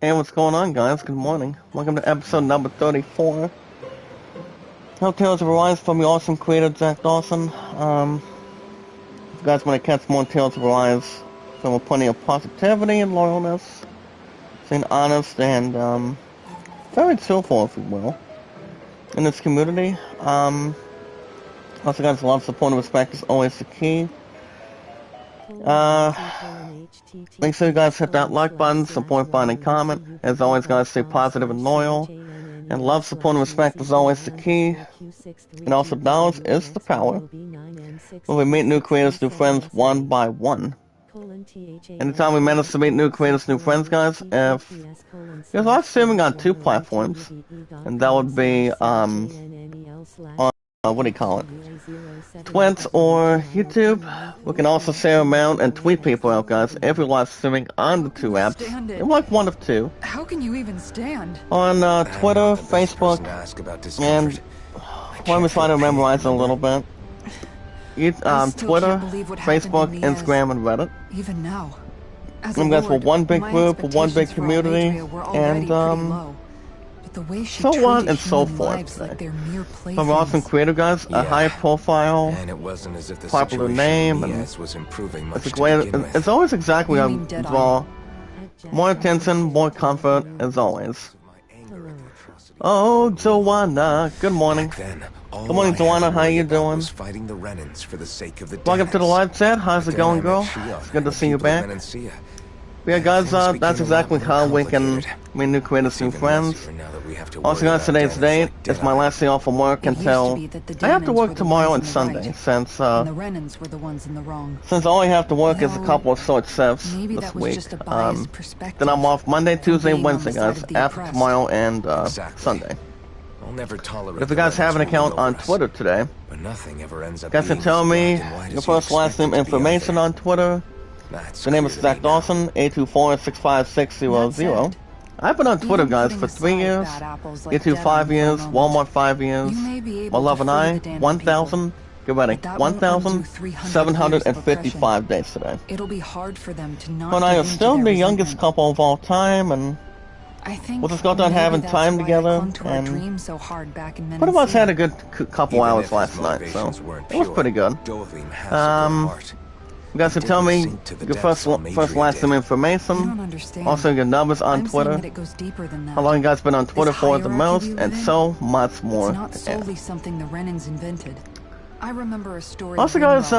Hey, what's going on, guys? Good morning. Welcome to episode number 34. How Tales of Arise from the awesome creator, Zach Dawson. If you guys want to catch more Tales of Arise from plenty of positivity and loyalness, being honest and, very truthful, if you will, in this community. Also, guys, love, support, and respect is always the key. Make sure you guys hit that like button, support button, and comment. As always, guys, stay positive and loyal. And love, support, and respect is always the key. And also, knowledge is the power. When we meet new creators, new friends, one by one. Anytime we manage to meet new creators, new friends, guys, if you're live streaming on two platforms, and that would be, on what do you call it? Twitch or YouTube. We can also share them out and tweet people out, guys. If you're live streaming on the two apps, you're like one of two. How can you even stand? On Twitter, Facebook, and let me try to memorize it a little bit. Twitter, Facebook, Instagram, and Reddit. Even now, And guys, we're one big group, we're one big community, and so on and so forth. Some awesome creator guys, a high profile, popular name, and it's always exactly how I draw. More attention, more comfort, as always. Oh, Joanna, good morning. Good morning, Joanna, how you doing? Welcome to the live chat, how's it going, girl? It's good to see you back. Yeah, guys, that's exactly how we can meet new creators, new friends. Also, guys, today's date is my last day off from work until I have to work tomorrow and Sunday, since all I have to work is a couple of short shifts this week. Then I'm off Monday, Tuesday, Wednesday, guys, after tomorrow and Sunday. But if you guys have an account on Twitter today, you guys can tell me your first last name information on Twitter. The name is Zach Dawson, 824-65600. I've been on Twitter, guys, for 3 years, YouTube 5 years, Walmart 5 years, my love and I, 1,000, get ready, 1,755 days today. It'll be hard for them to not. And I are still the youngest couple of all time, and we'll just got done having time together, and pretty much had a good couple hours last night, so it was pretty good. You guys can tell me your first last name information, also your numbers on Twitter, how long you guys been on Twitter for the most, and so much more. Also, guys,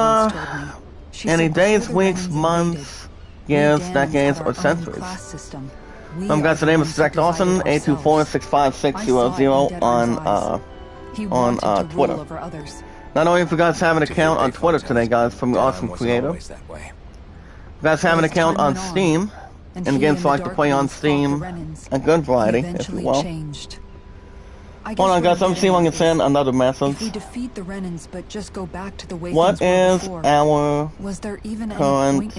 any days, weeks, months, years, decades, or centuries. Guys, the name is Zach Dawson, 824-65600 on Twitter. Not only if you guys have an account on Twitter today, guys, from the awesome creator. If you guys have an account on Steam, and games like to play on Steam, a good variety, if you will. Hold on, guys, I'm seeing if I can send another message. What is our current...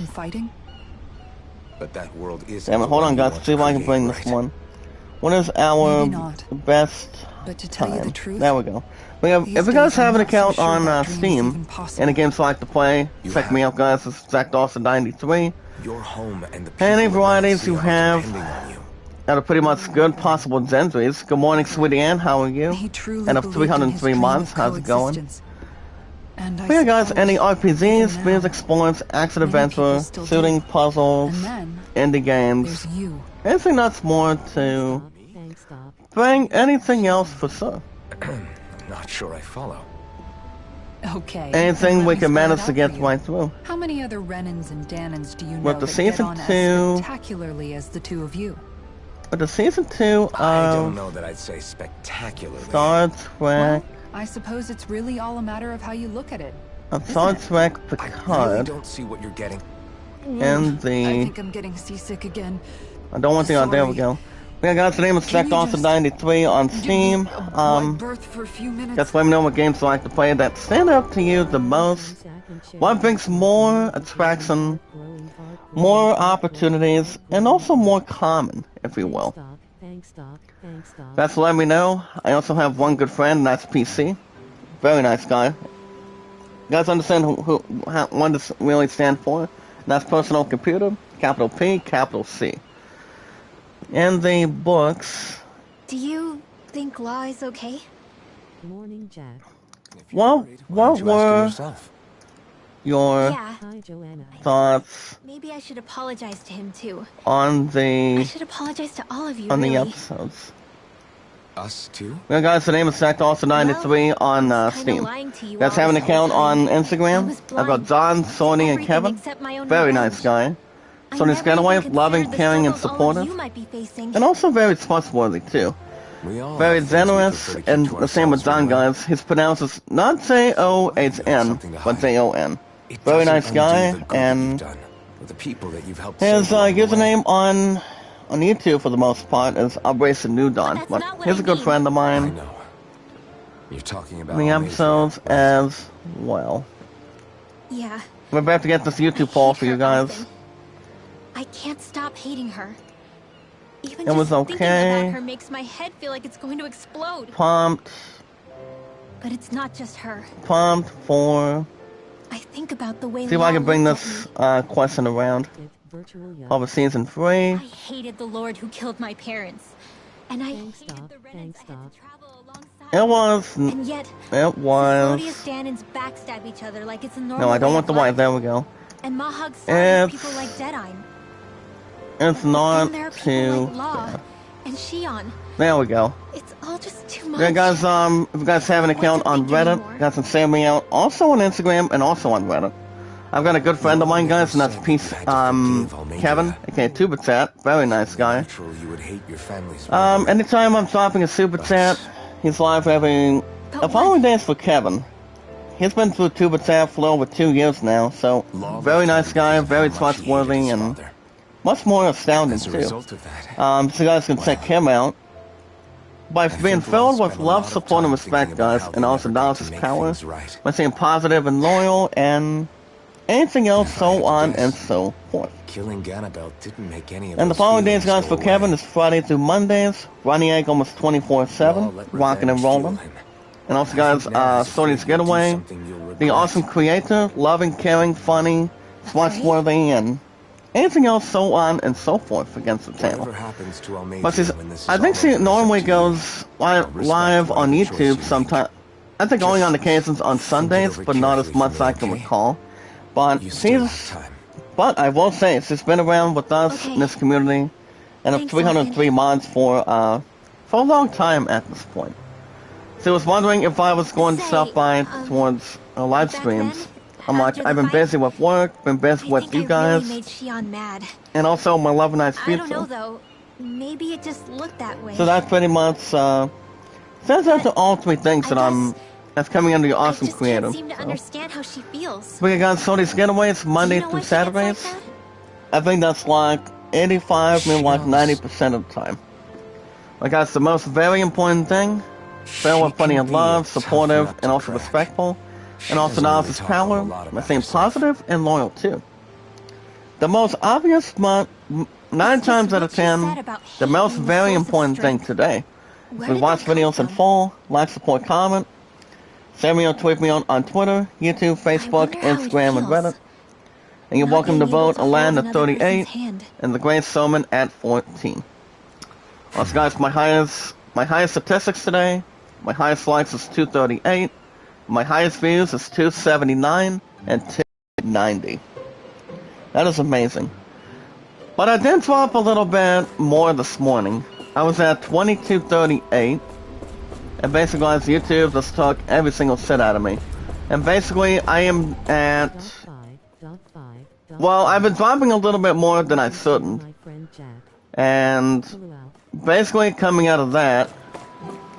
Damn it, hold on, guys, see if I can bring this one. What is our best time? There we go. If you guys have an account on Steam, and a games like to play, check me out, guys. It's Zach Dawson 93. Any varieties you have that are pretty much good possible genders. Good morning, Sweetie Ann. How are you? And of 303 months, how's it going? But yeah, guys, any RPGs, music, sports, action adventure, shooting, puzzles, indie games, anything that's more to bring anything else for sure. Not sure I follow. Okay. Anything we can manage to get right through. How many other Renans and Danans do you know with the that season get on 2, as spectacularly as the two of you? With the season 2 of... I don't know that I'd say spectacularly. Star Trek... Well, I suppose it's really all a matter of how you look at it. Of Star Trek Picard. I really don't see what you're getting. And the... I think I'm getting seasick again. I don't want to... Oh, there we go. Yeah, guys, the name is Zach Dawson 93 on Steam. Just let me know what games you like to play that stand out to you the most. What brings more attraction, more opportunities, and also more common, if you will. That's let me know. I also have one good friend, and that's PC. Very nice guy. You guys understand what this really stands for? And that's personal computer, capital P, capital C. In the books... Do you think Law is okay? Morning, Jack. What were your thoughts Maybe I should apologize to him too. on the I should apologize to all of you, on really. the episodes? Us too? Yeah, guys, the name is Sacked93 on Steam. Guys, have an account on Instagram. I've got Don, Sony, and Kevin. Very nice guy. Sony's getaway, loving, caring, and supportive. And also very trustworthy, too. Very generous, and the same with Don, guys. He's pronounced as not J-O-H-N, but J-O-N. Very nice guy, and his username on YouTube for the most part is Abrasa New Dawn, but he's a good friend of mine. I know. You're talking about the episodes as well. Yeah. We're about to get this YouTube poll for you guys. I can't stop hating her. Even it was just okay. Thinking about her makes my head feel like it's going to explode. Pumped. But it's not just her. Pumped for... I think about the way see if I can bring this question around. Over season 3. I hated the Lord who killed my parents. And I hated the Renans I had to travel alongside. It was... And yet, it was... Claudius Danans backstab each other like it's a normal no, I don't want the white. There we go. And Mahag saw people like Deadeye. It's not and there are people like Law and Shion. There we go. It's all just too much. Yeah, guys, if you guys have an account on Reddit, you guys can send me out. Also on Instagram and also on Reddit. I've got a good friend of mine, guys, and that's Kevin, aka Tuba Chat. Very nice guy. Anytime I'm dropping a Super Chat, he's live every... The following days for Kevin. He's been through Tuba Chat for over 2 years now, so very nice guy, very trustworthy, and much more astounding, too. So you guys can check him out. By being filled with love, support, and respect, guys, and also knowledge his power, by staying positive and loyal, and anything else, so on and so forth. And the following days, guys, for Kevin is Friday through Mondays, running egg almost 24/7, rocking and rolling. And also, guys, Sony's Getaway, the awesome creator, loving, caring, funny, trustworthy, and anything else, so on and so forth against the channel. But I think she normally goes live on YouTube sometime. I think only on occasions on Sundays, but not as much as I can recall. But but I will say, she's been around with us in this community, and of 303 mods for a long time at this point. She was wondering if I was going to stop by towards live streams. I'm like, I've been busy with work, been busy with you guys, and also my Love and Nice pizza. I don't know though. Maybe it just looked that way. So that's pretty much says that's all 3 things that's coming under your awesome creator. I just can't seem to understand how she feels. We got Sony's Getaways Monday through Saturdays. I think that's like 85, maybe like 90% of the time. Like that's the most very important thing. Filled with plenty of love, supportive, and also respectful. And also knowledge is power, by staying positive and loyal too. The most obvious, but 9 times out of 10, the most very important thing today. We watch videos in full, like, support, comment, send me or tweet me on Twitter, YouTube, Facebook, Instagram, and Reddit. And you're welcome to vote on Land at 38 and the Great Showman at 14. Also, guys, my highest statistics today, my highest likes is 238. My highest views is 279 and 290. That is amazing. But I did drop a little bit more this morning. I was at 2238. And basically, guys, YouTube just took every single shit out of me. And basically, I am at... Well, I've been dropping a little bit more than I shouldn't. And basically, coming out of that,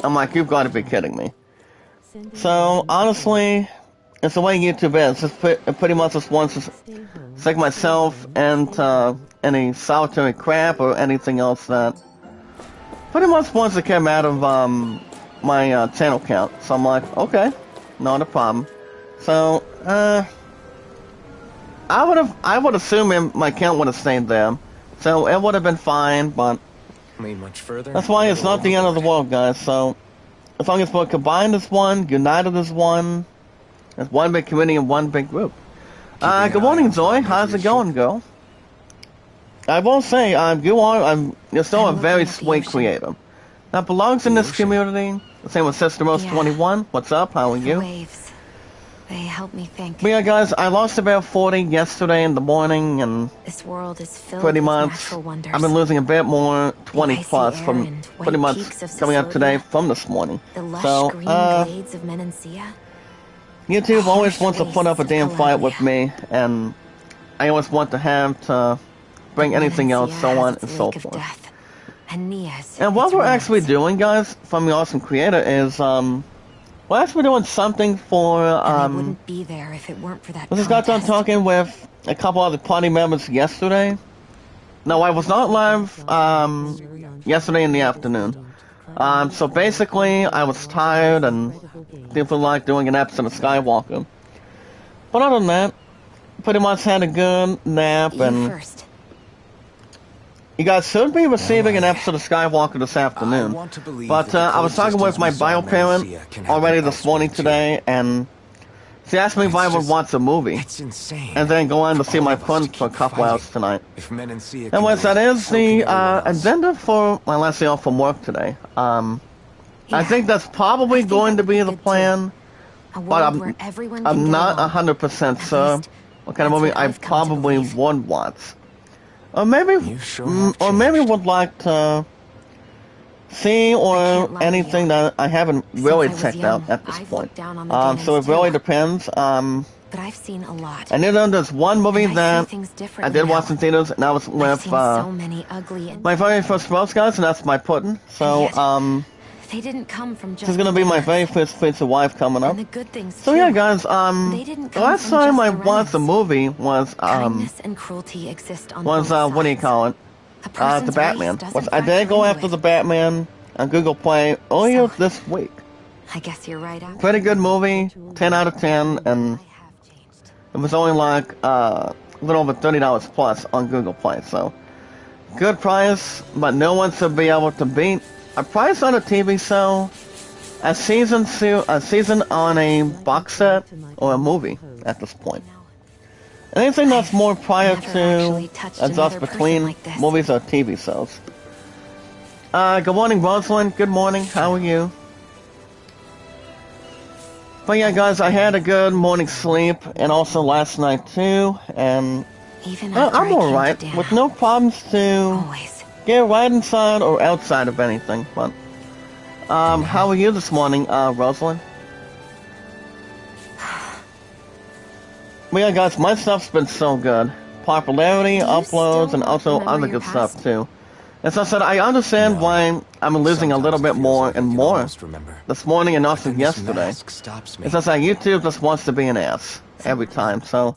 I'm like, you've got to be kidding me. So, honestly, it's the way YouTube is. It pretty much just wants to stick myself into any solitary crap or anything else that pretty much wants to come out of my channel count. So I'm like, okay, not a problem. So, I would assume my count would have stayed there. So it would have been fine, but that's why it's not the end of the world, guys. So, as long as we're combined as one, united as one, as one big community and one big group. Good morning, Zoe. How's it going, girl? I will say, you're still a very sweet creator. That belongs in this community. The same with Sister Rose 21. What's up? How are you? Waves. They help me think. But yeah, guys, I lost about 40 yesterday in the morning, and This world is filled pretty with much natural wonders. I've been losing a bit more, 20 icy plus air from and white pretty much peaks of coming up today Sicily. from this morning. The lush So, green glades of Menancia. YouTube always wants to Harsh put up a wastes damn of fight with Calabria. me, and I always want to have to bring anything else, Menancia so has on its and so lake of forth. death, and Nias, And what its we're actually ruins. doing, guys, from the Awesome Creator is, we're actually doing something for, And I wouldn't be there if it weren't for that I just got done contest. talking with a couple other party members yesterday. No, I was not live, yesterday in the afternoon. So basically, I was tired and didn't feel like doing an episode of Skywalker. But other than that, pretty much had a good nap, You and first. you guys should be receiving an episode of Skywalker this afternoon. But I was talking with my bio parent already this morning today, and she asked me if I would watch a movie, It's insane. and then go on to see my friends for a couple hours tonight. Anyways, that is the agenda for my last day off from work today. I think that's probably going to be the plan, A but world where everyone can I'm get not along. 100% At sure least, what kind of that's movie what I I've come to probably believe. would watch. Or maybe, You sure have or maybe changed. would like to see or can't lie to anything you. that I haven't Since really I was checked young, out at this I've point. looked down on the So it demons really too. depends. But I've seen a lot. I knew there's one movie And I see that things I differently did watch now. in theaters, and that was I've with seen so many ugly and my very first roast, guys, and that's my pudding. So, yet, they didn't come from just this is gonna the be my bad. very first feature wife coming up. And the good things So too. yeah, guys, They didn't the come last from time just I the watched a remnants. movie was, Kindness and cruelty exist on was, both what do you sides. call it? A person's The Batman. race doesn't I did go factor after into the it. Batman on Google Play earlier So- this week. I guess you're right. Al. Pretty good movie, 10 out of 10, and I have changed. it was only like, a little over $30 plus on Google Play, so good price, but no one should be able to beat a price on a TV show, a season on a box set, or a movie at this point. Anything that's more prior never to actually touched adjust another person between like this. movies or TV shows. Good morning, Rosalind. Good morning. How are you? But yeah, guys, I had a good morning's sleep, and also last night too, and Even after I'm I came alright, to Dana, with no problems to always. get right inside or outside of anything, but, how are you this morning, Rosalind? Well, yeah, guys, my stuff's been so good. Popularity, Do you uploads, still and also remember other your good stuff, past? too. As I said, I understand No. why I'm losing a little bit more and more this morning and also yesterday. It's just like YouTube just wants to be an ass every time, so.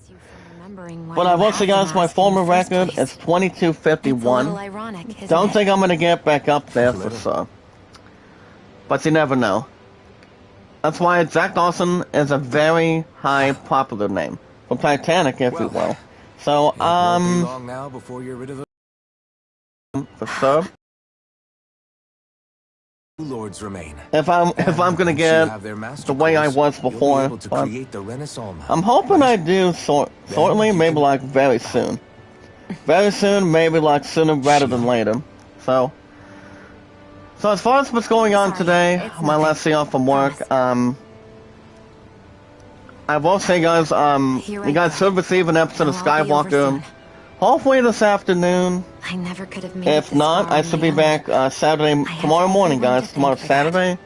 But I will say, guys, my former record is It's a 2251. little ironic, isn't Don't it? think I'm gonna get back up there for sure. But you never know. That's why Jack Dawson is a very high popular name. From Titanic, if you will. So, long now before you're rid of for sure. lords remain. If I'm gonna get the way I was before, but I'm hoping I do shortly, maybe like very soon. Very soon, maybe like sooner rather than later. So as far as what's going on today, it's my last day off from work, I will say, guys, Here you guys I go. should receive an episode of Now I'll be over Skywalker soon. hopefully this afternoon. I never could have made it If this not, far I on should my be own. back Saturday, have tomorrow morning, everyone to guys. thank Tomorrow's for that. Saturday.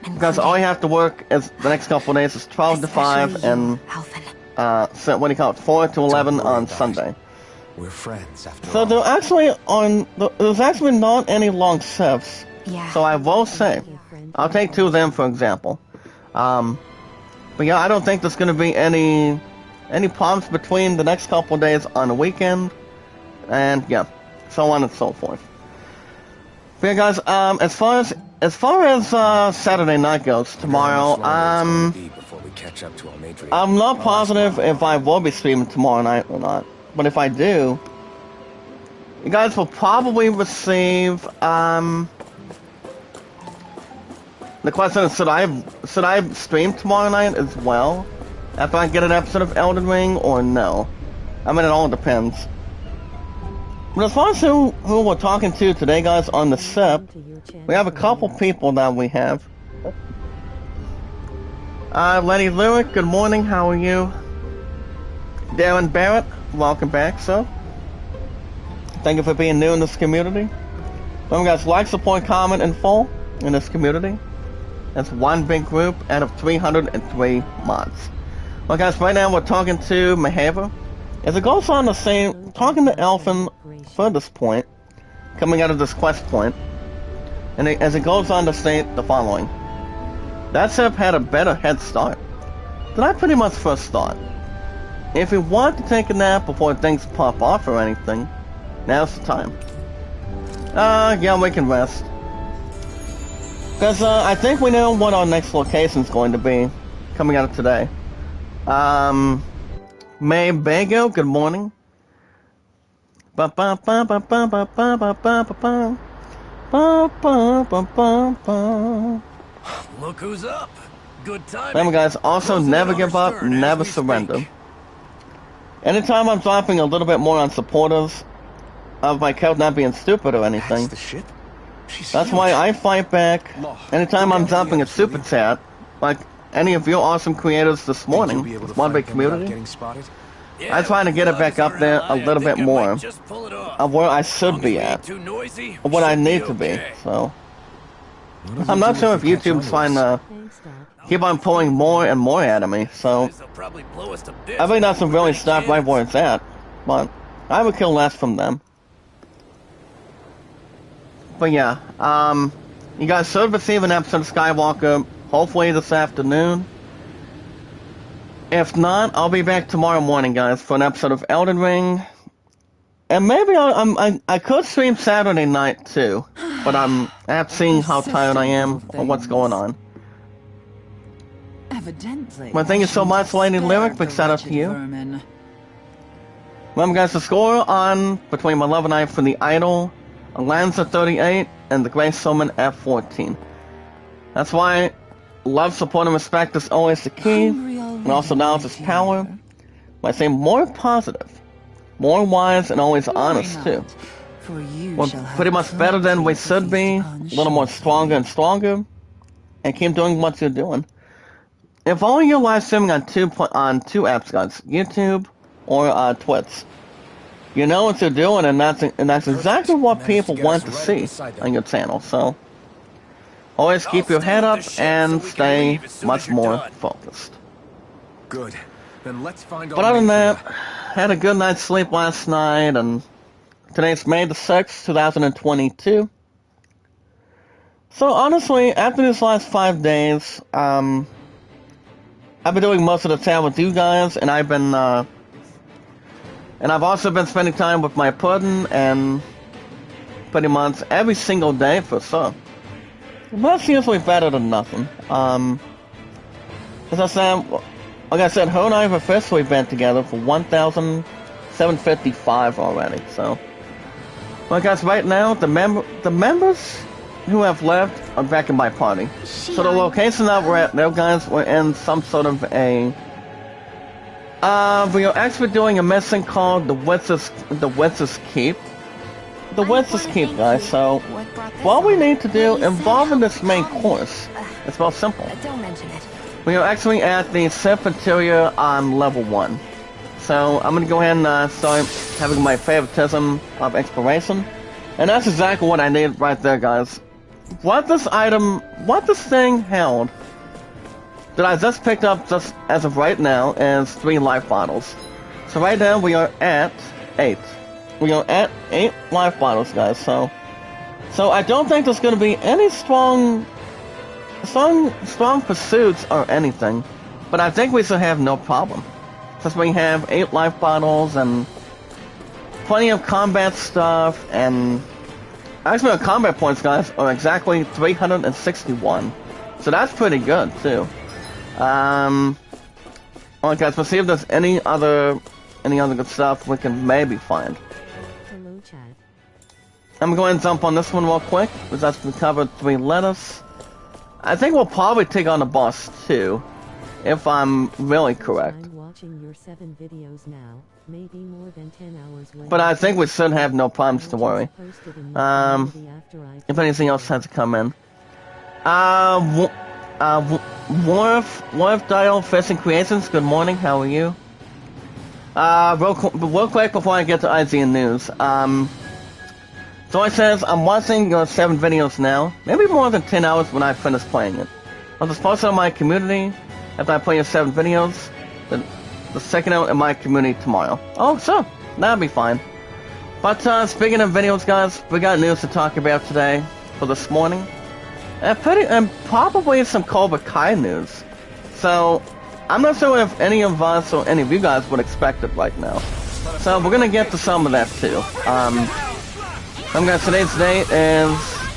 Because all you have to work is the next couple of days is 12 to 5 Especially and you, Alvin. so what do you call it, 4 to 11 worry on about it. Sunday. We're friends after So all. there's actually not any long shifts. Yeah. So I will say, I'll take 2 of them for example. But yeah, I don't think there's gonna be any problems between the next couple of days on the weekend, and yeah, so on and so forth. But yeah, guys, as far as Saturday night goes, tomorrow, I'm not positive if I will be streaming tomorrow night or not. But if I do, you guys will probably receive, the question is, should I stream tomorrow night as well? After I get an episode of Elden Ring, or no? I mean, it all depends. But as far as who we're talking to today, guys, on the SIP, we have a couple people that we have. Lenny Lyric, good morning, how are you? Darren Barrett, welcome back, sir. Thank you for being new in this community. Remember, guys, like, support, comment, and follow in this community. That's one big group out of 303 mods. Well, guys, right now we're talking to Mahava. As it goes on to say, talking to Elfin for this point, coming out of this quest point, and as it goes on to state the following. That SIP had a better head start than I pretty much first thought. If you want to take a nap before things pop off or anything, now's the time. Yeah, we can rest. Because, I think we know what our next location's going to be, coming out of today. May Bago, good morning. Look who's up. Good time. Remember, guys, also never give up, never surrender. Anytime I'm dropping a little bit more on supporters of my code not being stupid or anything, that's why I fight back. Anytime I'm dropping a super chat, like any of your awesome creators this morning, this one big community, I try to get it back up there a little bit more of where I should be at, or what I need to be, so. I'm not sure if YouTube's trying to keep on pulling more and more out of me, so I think that's really stop right where it's at, but I would kill less from them. But yeah, you guys should receive an episode of Skywalker hopefully this afternoon. If not, I'll be back tomorrow morning, guys, for an episode of Elden Ring. And maybe I could stream Saturday night too, but I'm at seeing how tired I am or what's going on. Evidently. Well, thank you so much, Lady Lyric. Big shout out to you. Remember, guys, the score on between my love and I for the Idol, Lanza 38, and the Grace Summon F14. That's why love, support, and respect is always the key, and also knowledge is power. I say more positive, more wise, and always honest too. We're pretty much better than we should be, a little more stronger and stronger, and keep doing what you're doing. If only you're live streaming on two apps, guys, YouTube or Twitch, you know what you're doing, and that's exactly what people want to see on your channel. So always keep your head up and stay much more focused. Good. Then let's find. But other than that, had a good night's sleep last night, and today's May the 6th, 2022. So honestly, after these last 5 days, I've been doing most of the time with you guys, and I've also been spending time with my pudding, and pretty much every single day for sure. But that's usually better than nothing. As I said, like I said, her and I have officially been together for 1,755 already, so. Well, guys, right now, the members who have left are back in my party. So the location that we're at now, guys, we're in some sort of a... we are actually doing a mission called the Witch's Keep. The Witch's Keep, guys, so what we need to do involving this main course, it's about simple. We are actually at the SIP interior on level 1. So I'm going to go ahead and start having my favoritism of exploration. And that's exactly what I need right there, guys. What this thing held that I just picked up just as of right now is 3 life bottles. So right now we are at 8. We are at 8 life bottles, guys, so I don't think there's going to be any strong pursuits or anything, but I think we should have no problem. Since we have 8 life bottles and plenty of combat stuff, and actually our combat points, guys, are exactly 361. So that's pretty good, too. Alright, guys, let's see if there's any other good stuff we can maybe find. Hello, chat. I'm going to jump on this one real quick, because that's we covered 3 letters. I think we'll probably take on the boss, too, if I'm really correct. I'm watching your 7 videos now. Maybe more than 10 hours. But I think we should have no problems to worry. If anything else has to come in. Wharf Dial Fishing Creations, good morning, how are you? Real quick before I get to IGN News. Joy says, I'm watching your 7 videos now. Maybe more than 10 hours when I finish playing it. I'll just post it on my community after I play your 7 videos. The second out in my community tomorrow. Oh, sure. That'll be fine. But speaking of videos, guys, we got news to talk about today for this morning. And probably some Cobra Kai news. So, I'm not sure if any of us or any of you guys would expect it right now. So, we're gonna get to some of that too. Today's date is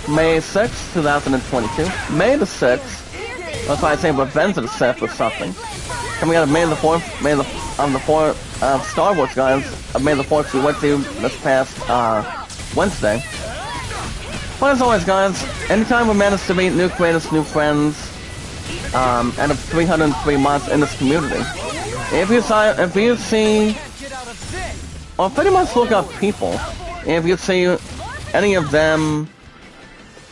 May 6th, 2022. May the 6th. That's why I say Revenge of the Sith or something. Coming out of May the 4th, Star Wars, guys. May the 4th we went to this past Wednesday. But as always, guys, anytime we manage to meet new creators, new friends, out of 303 months in this community, if you see, or pretty much look up people, if you see any of them,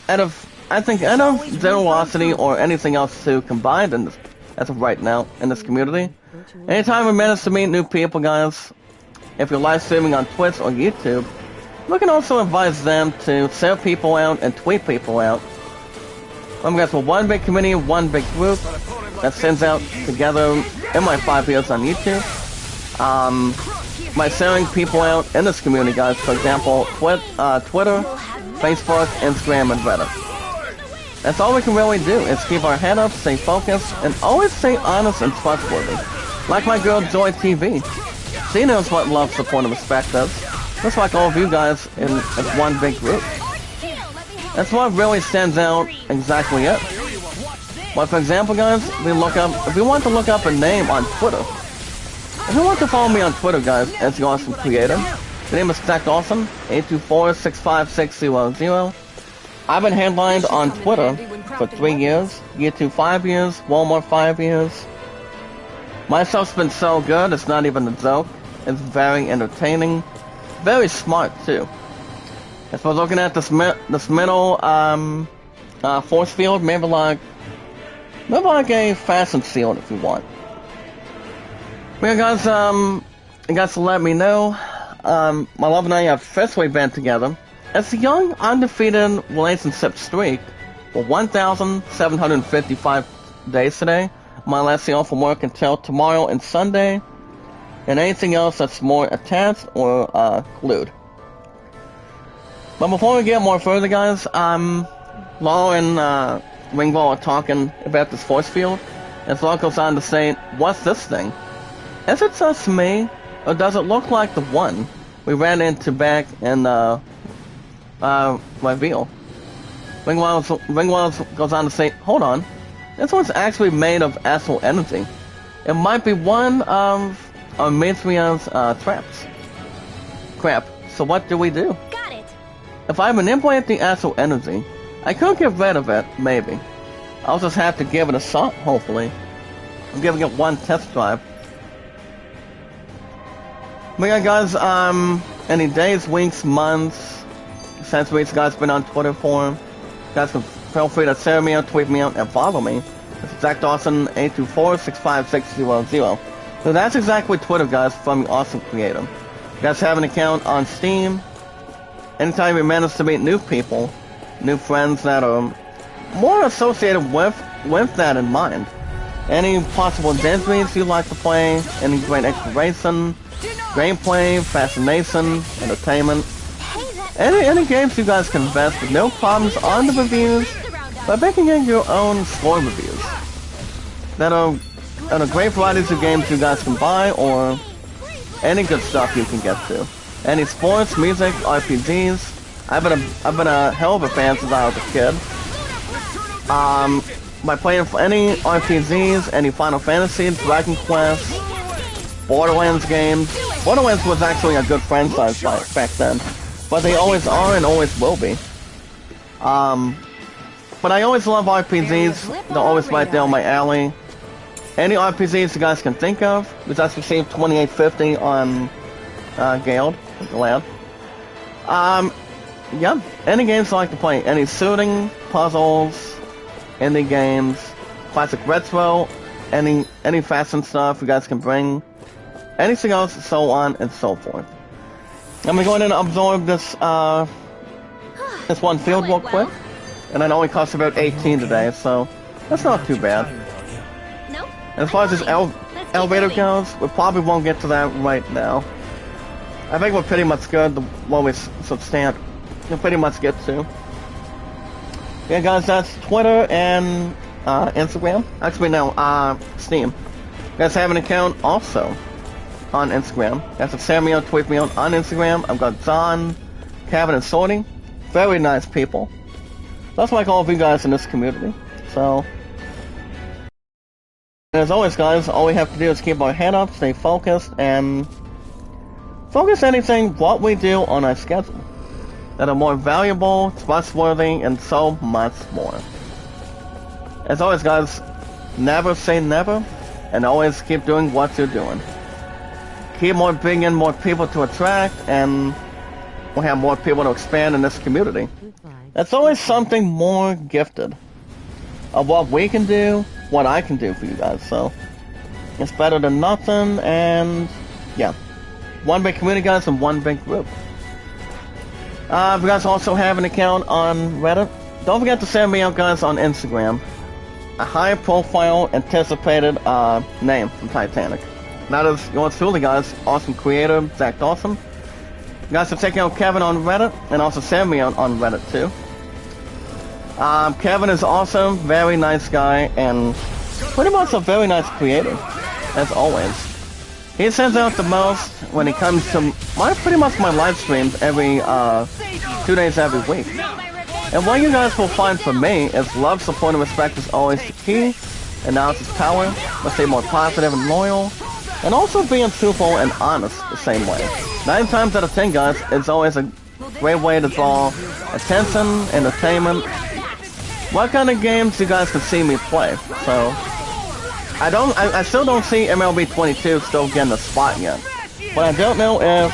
out of generosity or anything else to combined in this, as of right now, in this community, anytime we manage to meet new people, guys, if you're live streaming on Twitch or YouTube, we can also advise them to share people out and tweet people out. Guys, we're one big community, one big group that sends out together in my 5 years on YouTube. By sharing people out in this community, guys, for example, Twitter, Facebook, Instagram, and Reddit. That's all we can really do, is keep our head up, stay focused, and always stay honest and trustworthy. Like my girl Joy TV. She knows what love, support, and respect is. Just like all of you guys in one big group. That's what really stands out exactly it. But for example, guys, if we want to look up a name on Twitter. If you want to follow me on Twitter, guys, as the Awesome Creator, the name is Awesome 824-656-000. I've been headlined on Twitter for 3 years, YouTube 5 years, Walmart 5 years. My stuff's been so good, it's not even a joke. It's very entertaining, very smart too. As we're looking at this middle force field, maybe like a fashion field if you want. Well, guys, you guys let me know. My love and I have officially been together. It's a young, undefeated relationship streak for 1,755 days today. My last day off from work until tomorrow and Sunday. And anything else that's more attached or glued. But before we get more further, guys, Law and Ringwall are talking about this force field. And Law goes on to say, what's this thing? Is it just me? Or does it look like the one we ran into back in Reveal? Ringwall goes on to say, hold on, this one's actually made of astral energy. It might be one of Matria's traps. Crap, so what do we do? Got it. If I manipulate the astral energy, I could get rid of it, maybe. I'll just have to give it a shot, hopefully. I'm giving it one test drive. But yeah, guys, any days, weeks, months, centuries you guys been on Twitter for, you guys can feel free to share me out, tweet me out, and follow me. It's Dawson 824-656-000. So that's exactly Twitter, guys, from the Awesome Creator. You guys have an account on Steam. Anytime you manage to meet new people, new friends that are more associated with that in mind. Any possible injuries you'd like to play, any great exploration, gameplay, fascination, entertainment. Any games you guys can invest with no problems on the reviews by making it your own score reviews. That are great varieties of games you guys can buy or any good stuff you can get to. Any sports, music, RPGs. I've been a hell of a fan since I was a kid. By playing for any RPGs, any Final Fantasy, Dragon Quest, Borderlands games. Borderlands was actually a good franchise back then, but they always are and always will be. But I always love RPGs. They're always right down my alley. Any RPGs you guys can think of. We just received 2850 on Guild, Glad. Yeah, any games I like to play. Any shooting, puzzles, indie games, classic retro, any fashion stuff you guys can bring. Anything else, so on and so forth. I'm gonna go in and absorb this, this one field real quick. And it only costs about 18 today, so that's not too bad. Nope. And as far as this elevator goes, we probably won't get to that right now. I think we're pretty much good, what we substant. We'll pretty much get to. Yeah, guys, that's Twitter and Instagram. Actually, no, Steam. You guys have an account also on Instagram. That's a Samuel Tweet Me on Instagram. I've got John, Kevin, and Sorting. Very nice people. That's like all of you guys in this community. So, and as always, guys, all we have to do is keep our head up, stay focused, and focus anything what we do on our schedule that are more valuable, trustworthy, and so much more. As always, guys, never say never, and always keep doing what you're doing. Keep bringing in more people to attract, and we'll have more people to expand in this community. That's always something more gifted of what we can do, what I can do for you guys. So it's better than nothing, and yeah, one big community, guys, and one big group. If you guys also have an account on Reddit, don't forget to send me out, guys, on Instagram a high profile anticipated name from Titanic. That is yours truly, guys, awesome creator Zach Dawson. You guys can check out Kevin on Reddit, and also send me out on Reddit too. Kevin is awesome, very nice guy, and pretty much a very nice creator, as always. He sends out the most when it comes to pretty much my live streams every 2 days every week. And what you guys will find from me is love, support, and respect is always the key. Analysis power, let's stay more positive and loyal, and also being truthful and honest the same way. 9 times out of 10, guys, it's always a great way to draw attention, entertainment. What kind of games you guys can see me play? So I still don't see MLB 22 still getting a spot yet. But I don't know if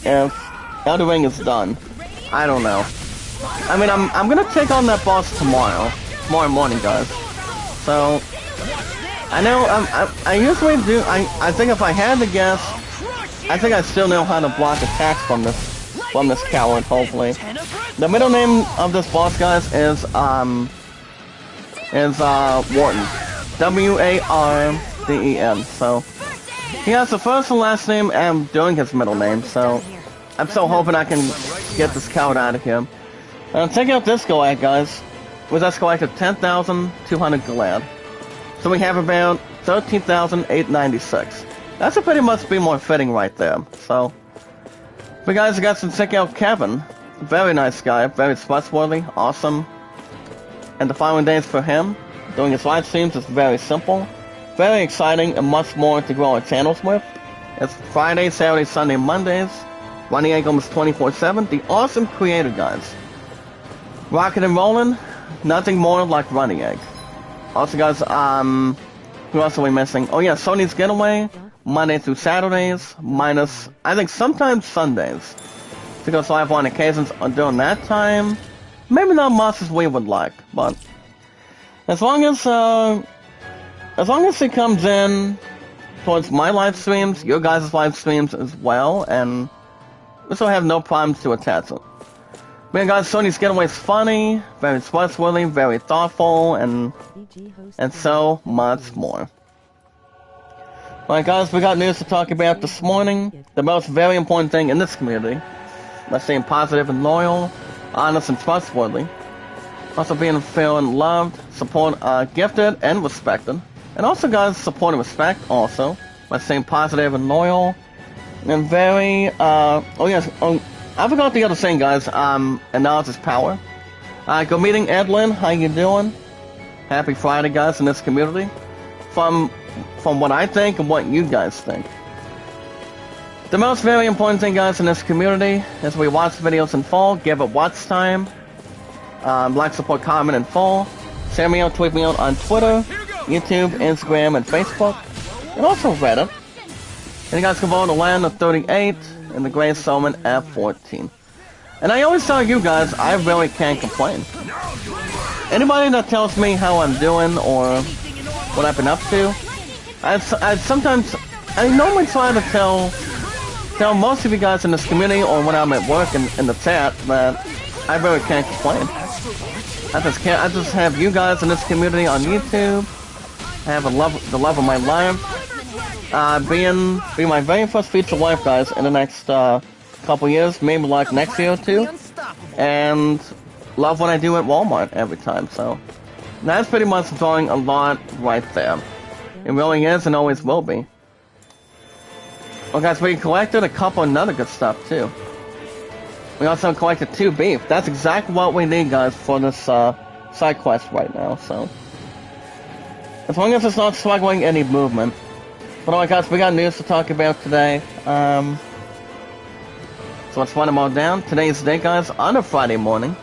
if Elden Ring is done. I don't know. I mean, I'm gonna take on that boss tomorrow morning, guys. So I know I usually do. I think if I had to guess, I think I still know how to block attacks from this coward. Hopefully, the middle name of this boss, guys, is Wharton. W-A-R-D-E-N. So he has the first and last name, and I'm doing his middle name. So I'm still hoping I can get this coward out of here. Check out this Galad, guys. With us collected 10,200 Galad. So we have about 13,896. That should pretty much be more fitting right there. So, but guys, you guys can check out Kevin. Very nice guy, very trustworthy, awesome. And the following days for him, doing his live streams is very simple, very exciting, and much more to grow our channels with. It's Friday, Saturday, Sunday, Mondays. Running Egg almost 24/7. The awesome creator, guys. Rockin' and rollin', nothing more like Running Egg. Also, guys, who else are we missing? Oh yeah, Sony's Getaway, Monday through Saturdays, minus, I think sometimes Sundays. To go live on occasions during that time. Maybe not much as we would like, but as long as it comes in towards my live streams, your guys' live streams as well, and we still have no problems to attach it. Man, guys, Sony's Getaway is funny, very trustworthy, very thoughtful, and so much more. Alright, guys, we got news to talk about this morning. The most very important thing in this community. Let's stay positive and loyal, honest and trustworthy. Also being feeling loved, support, gifted and respected. And also, guys, support and respect also. By staying positive and loyal. And very, oh yes, I forgot the other thing, guys, analysis power. Good meeting, Edlin, how you doing? Happy Friday, guys, in this community. From what I think and what you guys think. The most very important thing, guys, in this community is we watch videos in full, give it watch time, like, support, comment in full, send me out, tweet me out on Twitter, YouTube, Instagram, and Facebook, and also Reddit. And you guys can vote the land of 38 and the Great Solomon at 14. And I always tell you guys, I really can't complain. Anybody that tells me how I'm doing or what I've been up to, I normally try to tell most of you guys in this community or when I'm at work in the chat that I really can't complain. I just have you guys in this community on YouTube. I have the love of my life. Being my very first feature life, guys, in the next couple years, maybe like next year or two. And love what I do at Walmart every time, so that's pretty much drawing a lot right there. It really is and always will be. Well guys, we collected a couple of other good stuff too. We also collected 2 beef. That's exactly what we need, guys, for this side quest right now, so. As long as it's not struggling any movement. But alright guys, we got news to talk about today. So let's run them all down. Today's the day, guys, on a Friday morning.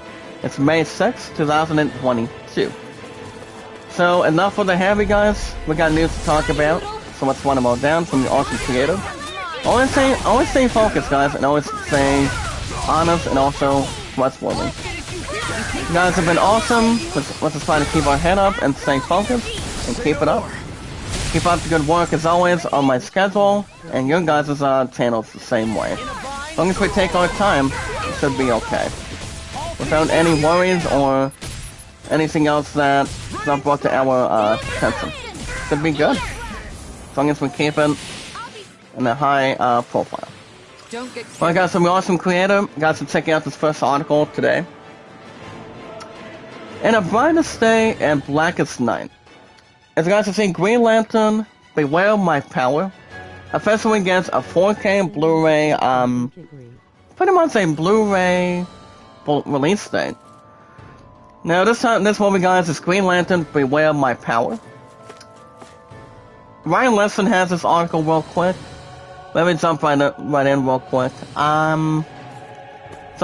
It's May 6th, 2022. So enough for the heavy, guys. We got news to talk about. So let's run them all down from the awesome creator. Always stay focused, guys, and always stay honest and also trustworthy. You guys have been awesome. Let's just try to keep our head up and stay focused and keep it up. Keep up the good work as always on my schedule and your guys' channels the same way. As long as we take our time, it should be okay. Without any worries or anything else that's not brought to our attention. Should be good. As long as we keep it in a high profile. Alright guys, some awesome creator. Guys, so check out this first article today. In a brightest day and blackest night. As you guys have seen, Green Lantern, Beware My Power. Officially gets a 4K Blu-ray, pretty much a Blu-ray release date. Now this movie, guys, is Green Lantern, Beware My Power. Ryan Lesson has this article real quick. Let me jump right in real quick. So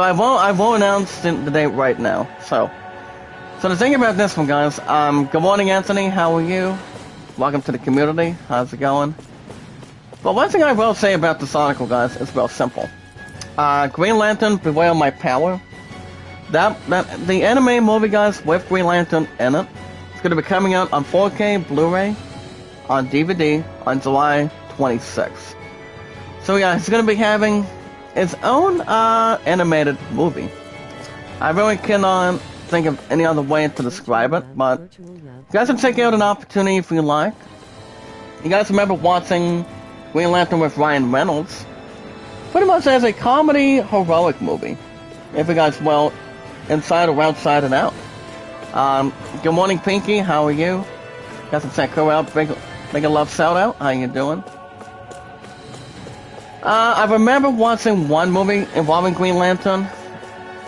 I will announce the date right now. So the thing about this one, guys, good morning, Anthony, how are you? Welcome to the community, how's it going? Well, one thing I will say about this article, guys, is real simple. Green Lantern, Beware My Power. The anime movie, guys, with Green Lantern in it, it's going to be coming out on 4K Blu-ray, on DVD, on July 26th. So yeah, it's going to be having its own animated movie. I really cannot think of any other way to describe it, but you guys can check out an opportunity if you like. You guys remember watching Green Lantern with Ryan Reynolds? Pretty much as a comedy heroic movie, if you guys will, inside or outside and out. Good morning, Pinky, how are you? You guys can check her out, big a love shout out, how you doing? I remember watching one movie involving Green Lantern,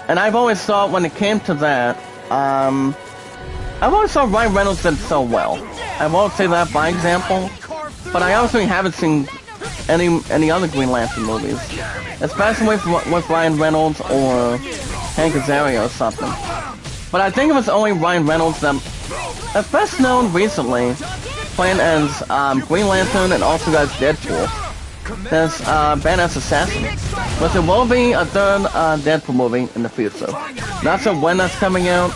and I've always thought when it came to that, I've always thought Ryan Reynolds did so well. I won't say that by example, but I obviously haven't seen any other Green Lantern movies, especially with Ryan Reynolds or Hank Azaria or something. But I think it was only Ryan Reynolds that's best known recently, playing as Green Lantern and also as Deadpool. There's Badass Assassin. But there will be a third Deadpool movie in the future. Not sure when that's coming out.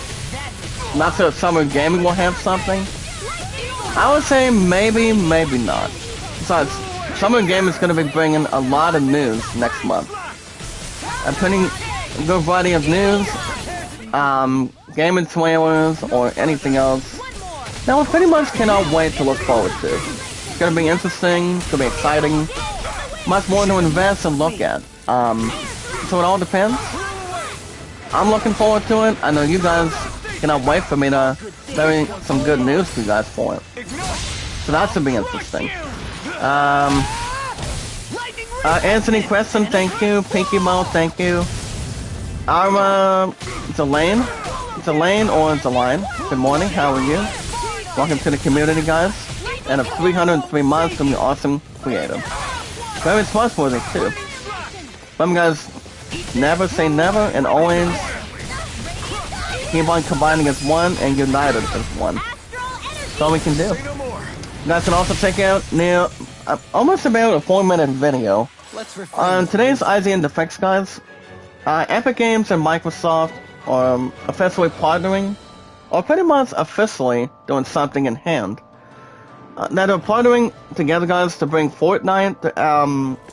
Not sure if Summer Gaming will have something. I would say maybe, maybe not. Besides, Summer Gaming is going to be bringing a lot of news next month. I'm putting a good variety of news, gaming trailers, or anything else. Now, I pretty much cannot wait to look forward to. It's going to be interesting, it's going to be exciting. Much more to invest and look at. So it all depends. I'm looking forward to it. I know you guys cannot wait for me to bring some good news for you guys for it. So that should be interesting. Anthony Preston, thank you. Pinky Mo, thank you. Delane or Deline, good morning, how are you? Welcome to the community, guys. And of 303 months from the awesome creator. Very trustworthy too. Some guys never say never and always keep on combining as one and united as one. That's all we can do. You guys can also check out almost about a 4-minute video. On today's IGN Defects, guys, Epic Games and Microsoft are officially partnering, or pretty much officially doing something in hand. Now they're partnering together, guys, to bring Fortnite to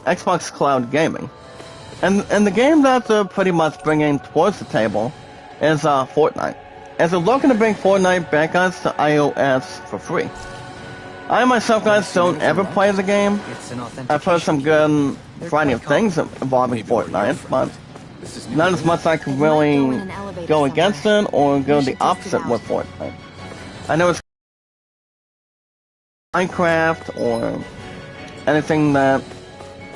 Xbox Cloud Gaming. And the game that they're pretty much bringing towards the table is Fortnite. As they're looking to bring Fortnite back, guys, to iOS for free. I myself, guys, don't ever play the game. I've heard some good variety of things involving Fortnite, but not as much I can really go against it or go the opposite with Fortnite. I know it's Minecraft or anything that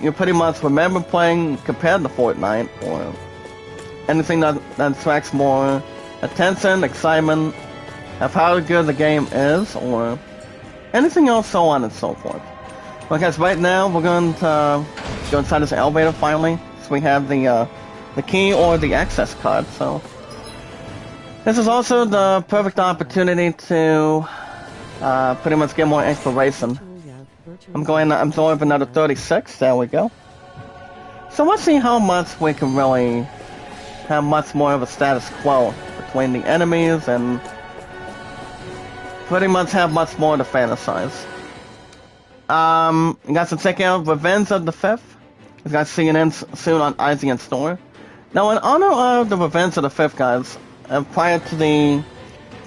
you pretty much remember playing compared to Fortnite, or anything that attracts more attention, excitement, of how good the game is, or anything else, so on and so forth. Well, guys, right now we're going to go inside this elevator finally, so we have the key or the access card. So this is also the perfect opportunity to pretty much get more exploration. I'm going to absorb another 36. There we go. So let's see how much we can really have much more of a status quo between the enemies and pretty much have much more to fantasize. You guys can check out Revenge of the Fifth. You guys see it in soon on IGN Store. Now, in honor of the Revenge of the Fifth, guys, prior to the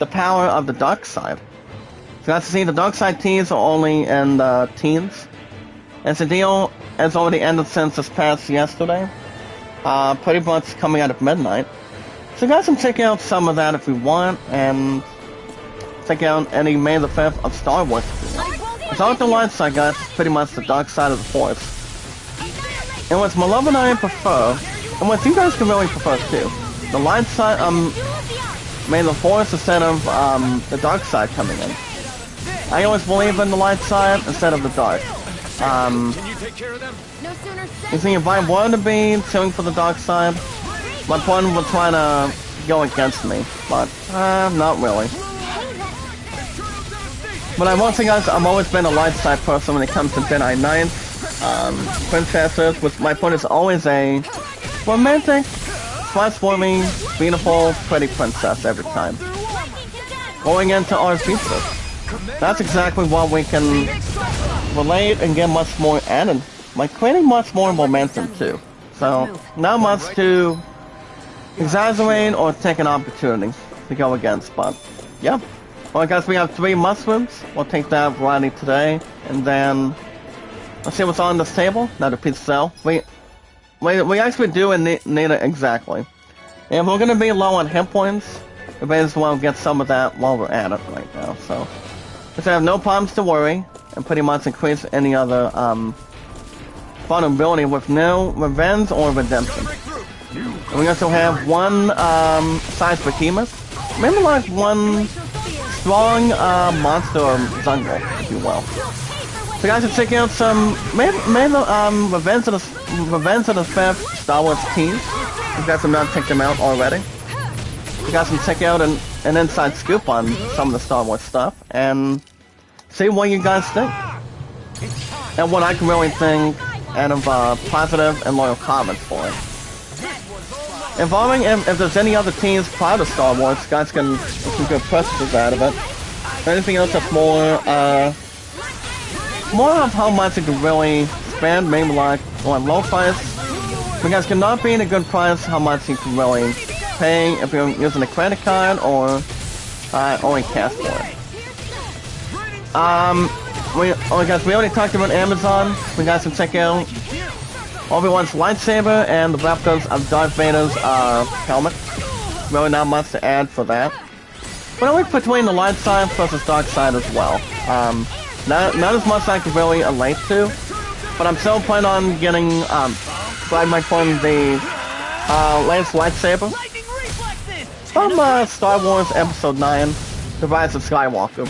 power of the dark side. So you guys see the dark side teas are only in the teens. As the deal has already ended since this past yesterday. Pretty much coming out of midnight. So you guys can check out some of that if you want, and check out any May the 5th of Star Wars if you want. It's not the light side, guys, it's pretty much the dark side of the Force. And what my love and I prefer, and what you guys can really prefer too, the light side, May the Force instead of the dark side coming in. I always believe in the light side instead of the dark. You see, if I wanted to be tuning for the dark side, my opponent would try to go against me, but not really. But I will say, guys, I've always been a light side person when it comes to Jedi Knights, princesses, which my opponent is always a romantic, transforming, beautiful, pretty princess every time. Going into our future. That's exactly what we can relate and get much more added, by creating much more momentum too. So, not much to exaggerate or take an opportunity to go against, but yeah. Well, guys, we have 3 mushrooms. We'll take that variety today, and then let's see what's on this table. Another pizza cell. We actually do need it exactly. And we're gonna be low on hit points. We may as well get some of that while we're at it right now. So, we have no problems to worry, and pretty much increase any other vulnerability with no revenge or redemption. And we also have one size behemoth, maybe like one strong monster or jungle, if you will. So guys, can check out some maybe Revenge of the Fifth Star Wars teas. You guys have not checked them out already. You guys can check out an inside scoop on some of the Star Wars stuff and see what you guys think. And what I can really think out of positive and loyal comments for it. Involving if there's any other teams prior to Star Wars, you guys can get some good precedents out of it. Anything else that's more of how much you can really spend, maybe like on low price. You guys cannot be in a good price how much you can really pay if you're using a credit card or only cash for it. Guys, we already talked about Amazon. You guys can check out Obi-Wan's lightsaber and the replicas of Darth Vader's helmet. Really not much to add for that. But I like between the light side versus dark side as well. Not as much I can really relate to, but I'm still planning on getting my phone the latest lightsaber from Star Wars Episode 9, The Rise of Skywalker.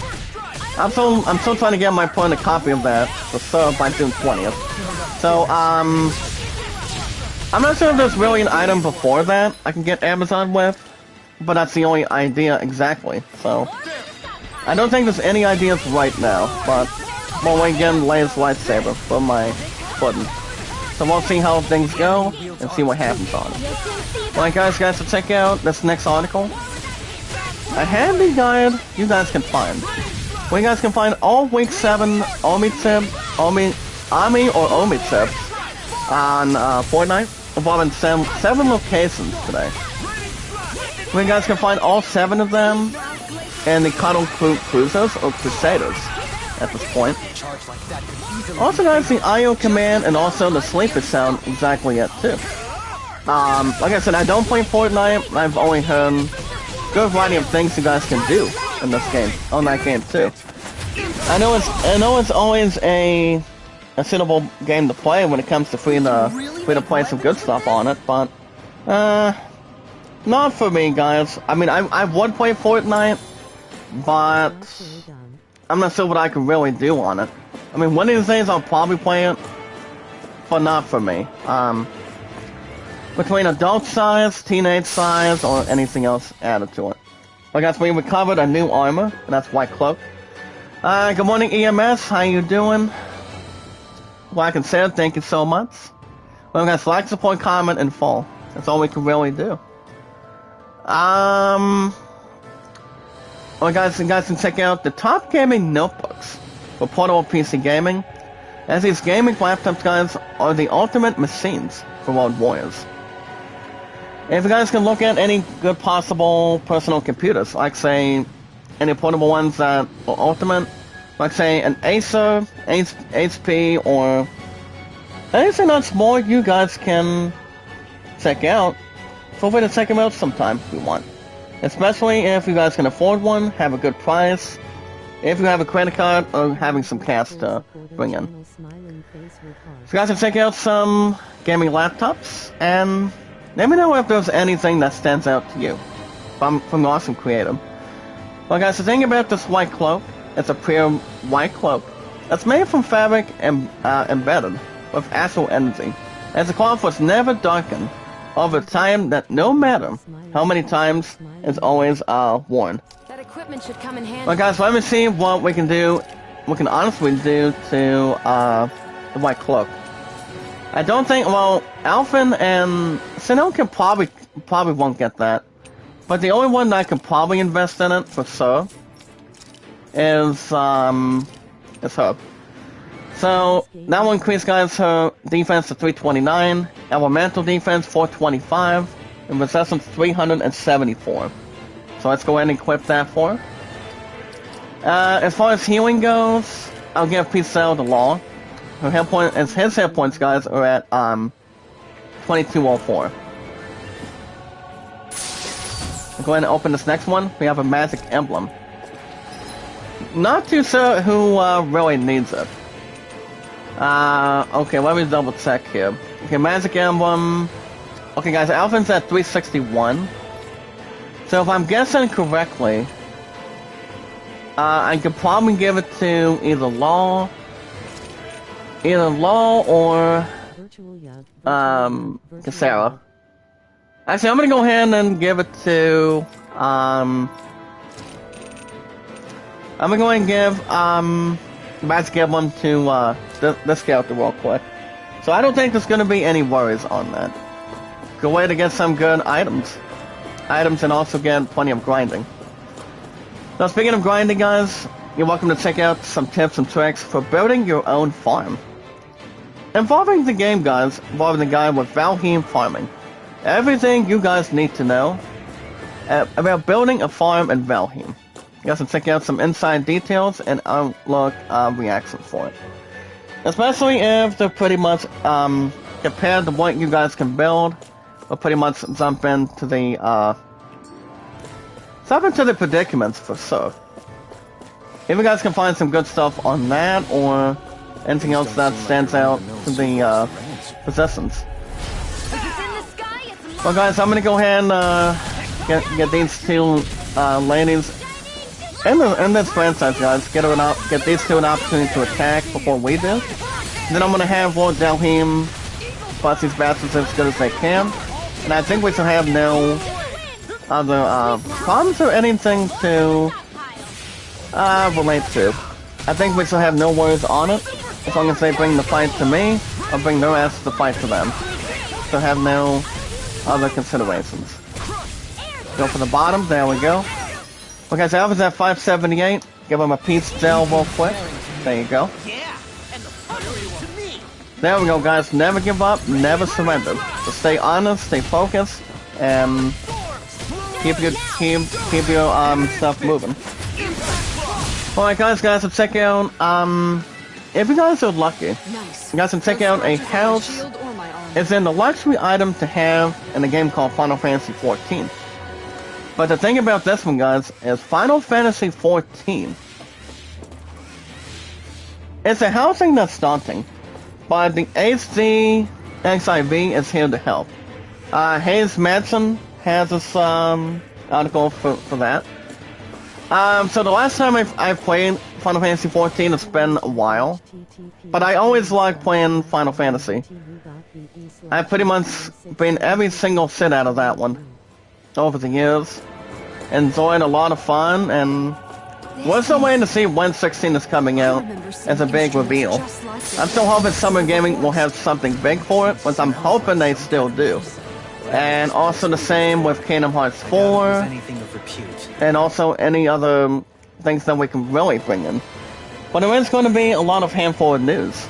I'm still trying to get my phone a copy of that for sale by June 20th. So I'm not sure if there's really an item before that I can get Amazon with, but that's the only idea exactly. So I don't think there's any ideas right now, but well, again, latest lightsaber for my button. So we'll see how things go and see what happens on it. Alright guys, to check out this next article. A handy guide you guys can find. Where you guys can find all week 7 Army or Omi tips on Fortnite involving 7 locations today. Where you guys can find all 7 of them in the Cuddle Cruisers or Crusaders at this point. Also guys, the IO command and also the sleeper sound exactly it too. Like I said, I don't play Fortnite. I've only heard a good variety of things you guys can do in this game, on that game too. I know it's always a suitable game to play when it comes to free to play some good stuff on it, but not for me guys. I mean, I would play Fortnite, but I'm not sure what I can really do on it. I mean, one of these days I'll probably play it, but not for me. Between adult size, teenage size, or anything else added to it. Well guys, we recovered a new armor, and that's White Cloak. Good morning EMS, how you doing? Like I said, thank you so much. Well guys, like, support, comment, and follow. That's all we can really do. Well guys, you guys can check out the top gaming notebooks for portable PC gaming, as these gaming laptops guys are the ultimate machines for world warriors. If you guys can look at any good possible personal computers, like say any portable ones that are ultimate, like say an Acer, HP, or anything that's more you guys can check out, feel free to check them out sometime if you want. Especially if you guys can afford one, have a good price, if you have a credit card, or having some cash to bring in. So you guys can check out some gaming laptops, and let me know if there's anything that stands out to you from Awesome Creative. Well guys, the thing about this White Cloak, it's a pure white cloak that's made from fabric and embedded with actual energy, as the cloth was never darkened over time, that no matter how many times it's always worn. That equipment should come in handy. Well guys, let me see what we can honestly do to the White Cloak. I don't think, well, Alphen and Sinnoh can probably won't get that. But the only one that I can probably invest in it for sure is her. So that will increase guys her defense to 329, elemental defense 425, and resistance 374. So let's go ahead and equip that for her. As far as healing goes, I'll give Pixel the law. His hit points, guys, are at 2204. I'll go ahead and open this next one. We have a magic emblem. Not too sure who really needs it. Okay, let me double check here. Okay, magic emblem. Okay, guys, Alphen's at 361. So if I'm guessing correctly, I could probably give it to either Law or Cassera. Actually, I'm gonna go ahead and give it to I'm gonna go ahead and give magic emblem to this character real quick. So I don't think there's gonna be any worries on that. Good way to get some good items and also get plenty of grinding. Now speaking of grinding guys, you're welcome to check out some tips and tricks for building your own farm. Involving the guy with Valheim farming. Everything you guys need to know about building a farm in Valheim. You guys can check out some inside details and Outlook reactions for it. Especially if they're pretty much compared to what you guys can build, or pretty much jump into the predicaments for sure. If you guys can find some good stuff on that, or anything else that stands out to the possessions. Well guys, I'm gonna go ahead and get these two ladies and this franchise guys, get these two an opportunity to attack before we do. Then I'm gonna have Lord Valheim plus these bastards as good as they can. And I think we should have no other problems or anything to relate to. I think we should have no worries on it, as long as they bring the fight to me, or bring their ass the fight to them. So have no other considerations. Go for the bottom, there we go. Okay, so I was at 578, give him a piece gel real quick. There you go. There we go, guys. Never give up, never surrender. So stay honest, stay focused, and keep your stuff moving. Alright, guys, so check out, if you guys are lucky, you guys can check out a house. It's in the luxury item to have in a game called Final Fantasy XIV. But the thing about this one, guys, is Final Fantasy XIV. It's a housing that's daunting, but the HD XIV is here to help. Hayes Madsen has this article for that. So the last time I played Final Fantasy XIV, it's been a while, but I always like playing Final Fantasy. I've pretty much been every single sit out of that one over the years. Enjoyed a lot of fun, and we're still waiting to see when 16 is coming out as a big reveal. I'm still hoping Summer Gaming will have something big for it, but I'm hoping they still do. And also the same with Kingdom Hearts 4, and also any other things that we can really bring in. But there is going to be a lot of handful of news.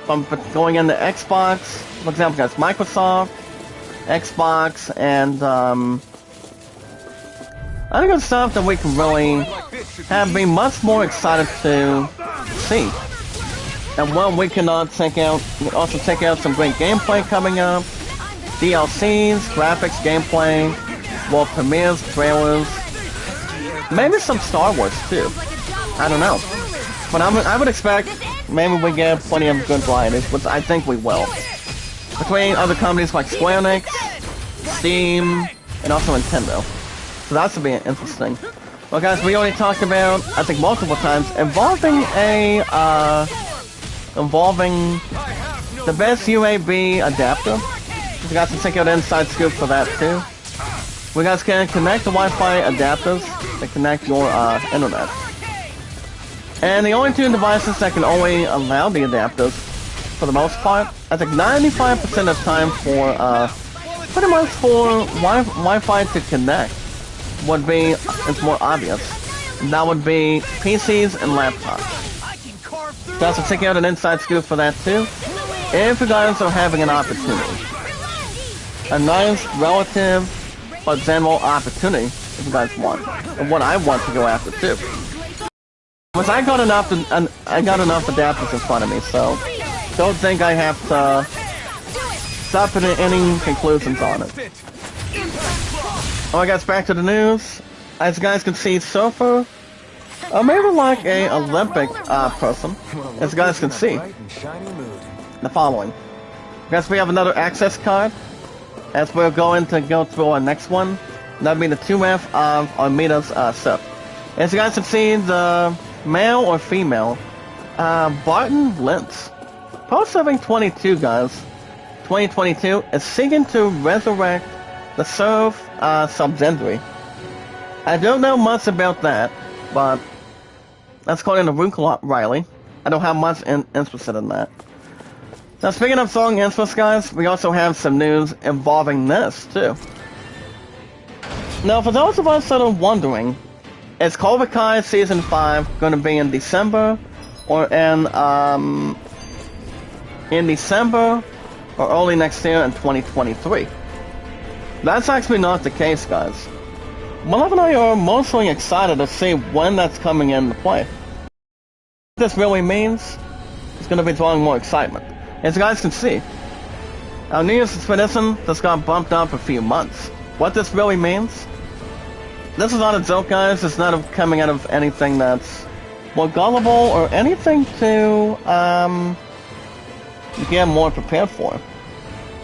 From going into Xbox, for example, guys, Microsoft, Xbox, and other good stuff that we can really have be much more excited to see. And well, we can also check out some great gameplay coming up. DLCs, graphics, gameplay, world premieres, trailers, maybe some Star Wars too. I don't know, but I would expect maybe we get plenty of good varieties, which I think we will. Between other companies like Square Enix, Steam, and also Nintendo. So that should be interesting. Well, guys, we already talked about, I think multiple times, involving the best UAB adapter. You guys can check out Inside Scoop for that too. We guys can connect the Wi-Fi adapters to connect your internet. And the only two devices that can only allow the adapters, for the most part, I think 95% of the time for pretty much for Wi-Fi to connect would be, it's more obvious. That would be PCs and laptops. You guys can check out an Inside Scoop for that too, if you guys are having an opportunity. A nice, relative, but general opportunity, if you guys want. And what I want to go after too. Because I got enough adapters in front of me, so don't think I have to stop at any conclusions on it. Alright guys, back to the news. As you guys can see, Surfer, maybe like a Olympic person, as you guys can see, the following. Guys, we have another access card, as we're going to go through our next one. That'll be the 2F of Armita's Sith. As you guys can see, the male or female, Barton Lintz, post-serving 22, guys, 2022, is seeking to resurrect the Serf Subgendry. I don't know much about that, but that's according to Rook Riley. I don't have much interest in that. Now, speaking of strong interest, guys, we also have some news involving this, too. Now, for those of us that are wondering, is Cobra Kai Season 5 going to be in December, or in December, or early next year in 2023? That's actually not the case, guys. Malev and I are mostly excited to see when that's coming into play. What this really means is going to be drawing more excitement. As you guys can see, our New Year's tradition just got bumped up a few months. What this really means? This is not a joke, guys. It's not coming out of anything that's more gullible or anything to get more prepared for.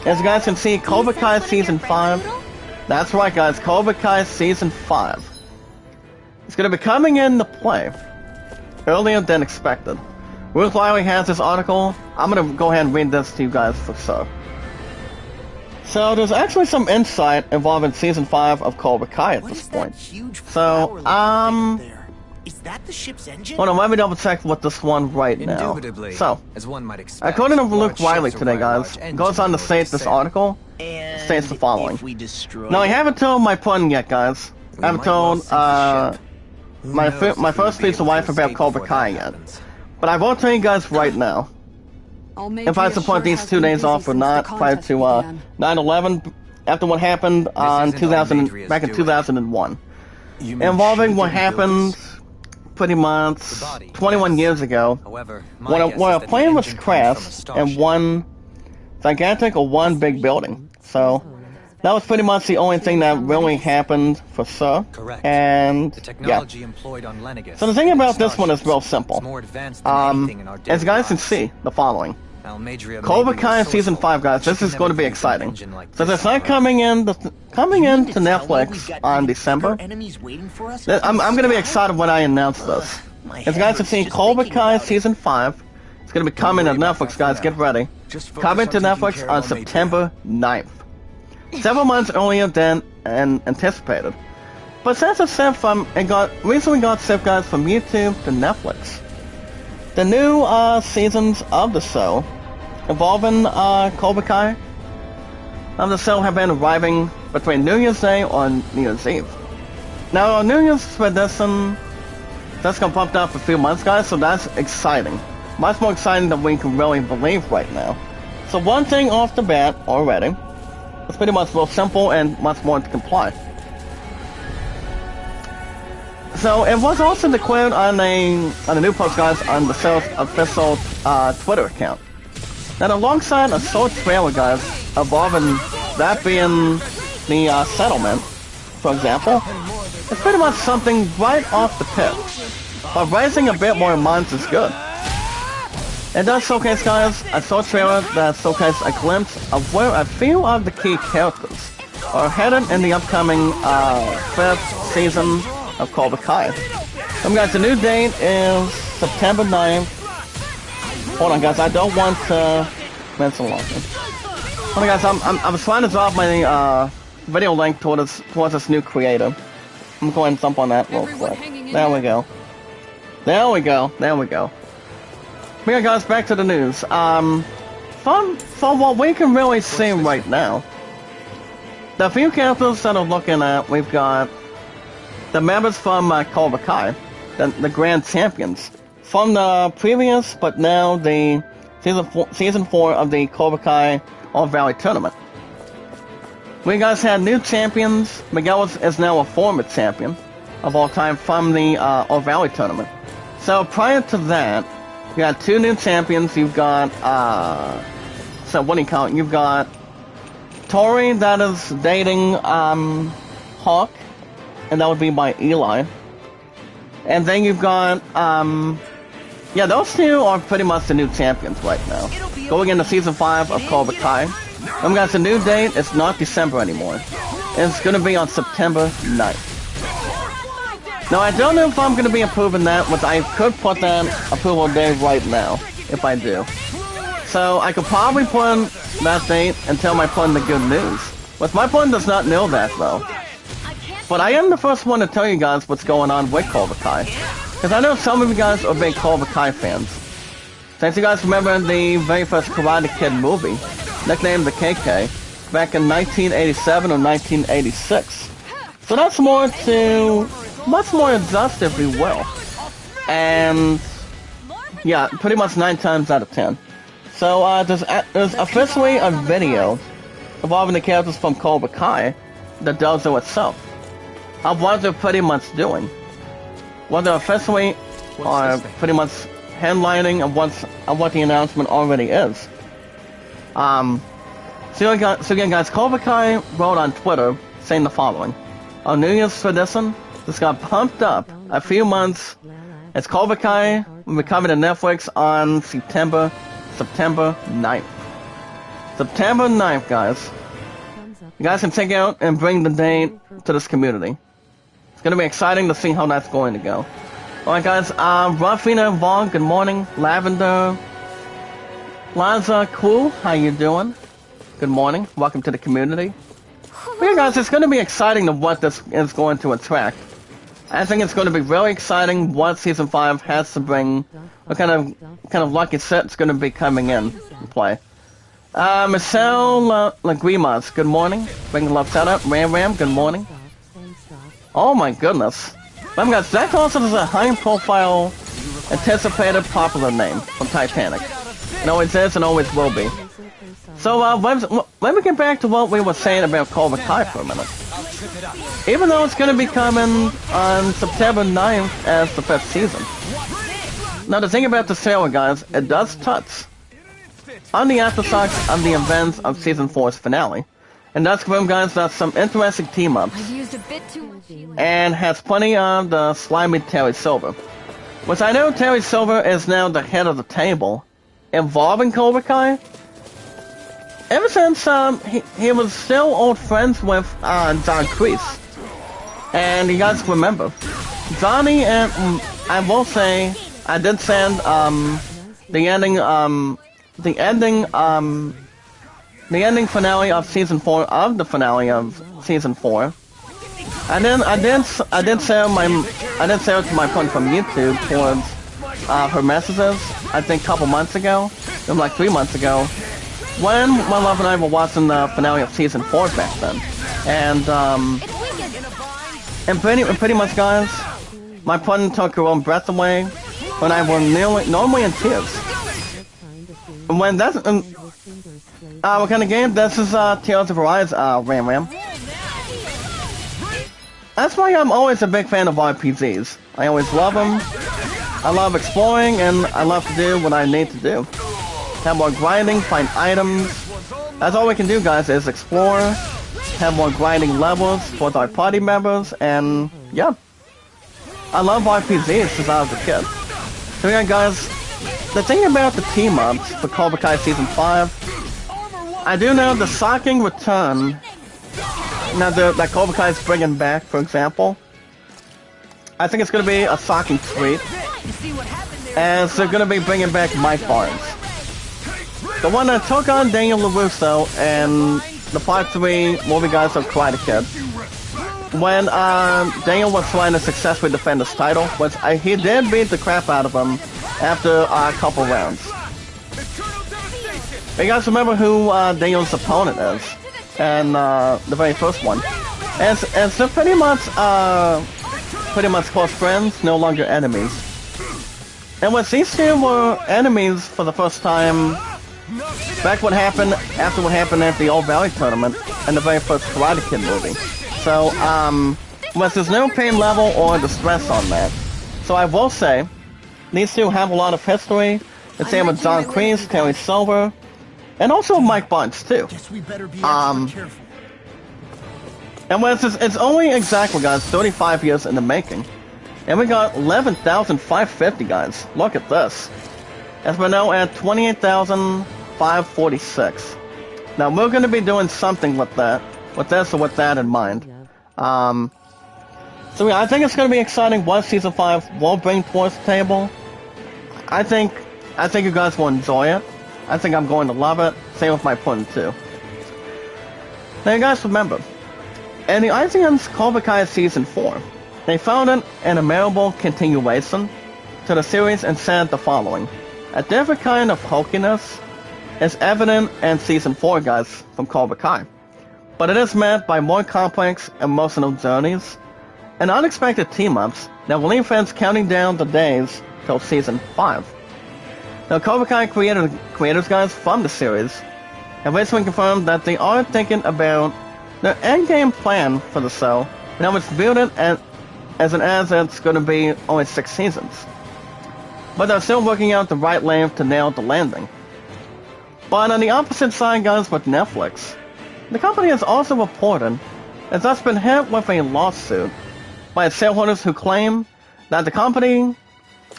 As you guys can see, Cobra Kai Season 5. That's right, guys. Cobra Kai Season 5. It's going to be coming into play earlier than expected. Ruth Riley has this article. I'm going to go ahead and read this to you guys for sure. So, there's actually some insight involving Season 5 of Cobra Kai at this point. So, Is that the ship's engine? Hold on, let me double check with this one right now. Indubitably, So, as one might expect, according to Luke large Riley ships today, require guys, large goes on to engines say in order this sail. article And states the following. if we destroy Now, I it? haven't told my pun yet, guys. I haven't told my first piece of life about Cobra Kai yet. But I will tell you guys right now, if I support these 2 days off or not prior to 9/11, after what happened on back in 2001, involving what happened pretty much 21 years ago, when a plane was crashed in one gigantic or one big building. So that was pretty much the only thing that really happened for sure. And yeah. So the thing about this one is real simple. As you guys can see, the following. Cobra Kai Season 5, guys, this is going to be exciting. So it's not coming in to Netflix on December. I'm going to be excited when I announce this. As you guys can see, Cobra Kai Season 5 is going to be coming to Netflix, guys, get ready. Coming to Netflix on September 9th. Several months earlier than anticipated. But since it's sent recently got sent, guys, from YouTube to Netflix. The new seasons of the show involving Cobra Kai of the show have been arriving between New Year's Day or New Year's Eve. Now, our New Year's tradition that's gonna bump up a few months, guys, so that's exciting. Much more exciting than we can really believe right now. So one thing off the bat already, it's pretty much real simple and much more to comply. So it was also declared on a new post, guys, on the show's official Twitter account. That alongside a short trailer, guys, involving that being the settlement, for example, it's pretty much something right off the tip. But raising a bit more minds is good. It does showcase, guys, a short trailer that showcases a glimpse of where a few of the key characters are headed in the upcoming 5th season of Cobra Kai. Guys, the new date is September 9th. Hold on, guys, I don't want to mention long. Hold on, guys, I'm trying to drop my video link towards this new creator. I'm going to jump on that real quick. There we go. There we go. There we go. Yeah, guys, back to the news. From what we can really see right now, the few characters that I'm looking at, we've got the members from Cobra Kai, the Grand Champions, from the previous, but now the season 4 of the Cobra Kai All Valley Tournament. We guys had new champions. Miguel is now a former champion of all time from the All Valley Tournament. So prior to that, you got 2 new champions. You've got, so what do you call it? You've got Tori that is dating Hawk, and that would be by Eli. And then you've got, yeah, those 2 are pretty much the new champions right now. Going into Season 5 of Cobra Kai. And we got the new date, it's not December anymore. It's going to be on September 9th. Now, I don't know if I'm going to be approving that, but I could put that approval day right now, if I do. So, I could probably put that date and tell my pun the good news. But my pun does not know that, though. But I am the first one to tell you guys what's going on with Cobra Kai. Because I know some of you guys are big Cobra Kai fans. Since you guys remember the very first Karate Kid movie, nicknamed the KK, back in 1987 or 1986. So that's much more adjust, if you will. And yeah, pretty much 9 times out of 10. So there's officially a video involving the characters from Cobra Kai, the dojo itself, of what they're pretty much doing. What they officially are pretty much headlining of what the announcement already is. So again, guys, Cobra Kai wrote on Twitter saying the following: our New Year's tradition just got pumped up a few months. It's Cobra Kai will be coming to Netflix on September 9th. September 9th, guys. You guys can check out and bring the date to this community. It's going to be exciting to see how that's going to go. Alright, guys, Rafina Vaughn, good morning. Lavender, Laza, cool, how you doing? Good morning, welcome to the community. Yeah, guys, it's going to be exciting to what this is going to attract. I think it's going to be really exciting what Season 5 has to bring, what kind of lucky set's going to be coming in play. Michelle Lagrimas, good morning. Bring love setup. Ram, good morning. Oh my goodness. Remember guys, Zach Lawson is a high-profile, anticipated, popular name from Titanic. It always is and always will be. So, let me get back to what we were saying about Cobra Kai for a minute. Even though it's going to be coming on September 9th as the 5th season. Now, the thing about the trailer, guys, it does touch on the aftershocks of the events of Season 4's finale. And that's confirmed, guys, that's some interesting team-ups. And has plenty of the slimy Terry Silver. Which I know Terry Silver is now the head of the table involving Cobra Kai. Ever since he was still old friends with John Kreese. And you guys remember, Johnny and I will say I did send the ending finale of Season 4 of the finale of Season 4. And then I did share to my friend from YouTube towards her messages. I think a couple months ago, like 3 months ago, when my love and I were watching the finale of Season 4 back then. And pretty much, guys, my friend took her own breath away when I was normally in tears. And when that's what kind of game? This is Tears of Arise, Ram. That's why I'm always a big fan of RPGs. I always love them. I love exploring, and I love to do what I need to do. Have more grinding, find items. That's all we can do, guys, is explore. Have more grinding levels for our party members, and yeah. I love RPGs since I was a kid. So yeah, guys, the thing about the team-ups for Cobra Kai Season 5, I do know the shocking return now that Cobra Kai is bringing back, for example. I think it's going to be a shocking treat, as they're going to be bringing back Mike Barnes. The one that took on Daniel LaRusso and the Part 3 movie guys of Karate Kid. When Daniel was trying to successfully defend his title, which he did beat the crap out of him after a couple rounds. But you guys remember who Daniel's opponent is, and the very first one. And they're pretty much close friends, no longer enemies. And when these two were enemies for the first time, back after what happened at the Old Valley tournament and the very first Karate Kid movie. So, there's no pain level or distress on that. So I will say, these two have a lot of history. The same with John Kreese, Terry Silver, and also Mike Barnes too. And it's only exactly, guys, 35 years in the making. And we got 11,550, guys. Look at this. As we're now at 28,546. Now we're going to be doing something with that, with this or with that in mind. So yeah, I think it's going to be exciting what Season 5 will bring towards the table. I think you guys will enjoy it. I think I'm going to love it. Same with my friend too. Now you guys remember, in the IGN's Cobra Kai Season 4, they found an admirable continuation to the series and said the following. A different kind of hokiness is evident in Season 4, guys, from Cobra Kai. But it is met by more complex emotional journeys and unexpected team-ups that will leave fans counting down the days till Season 5. Now, Cobra Kai creators, guys, from the series have recently confirmed that they are thinking about their endgame plan for the show, and how it's viewed as it's going to be only 6 seasons. But they're still working out the right length to nail the landing. But on the opposite side, guys, with Netflix, the company has also reported it's thus been hit with a lawsuit by its shareholders who claim that the company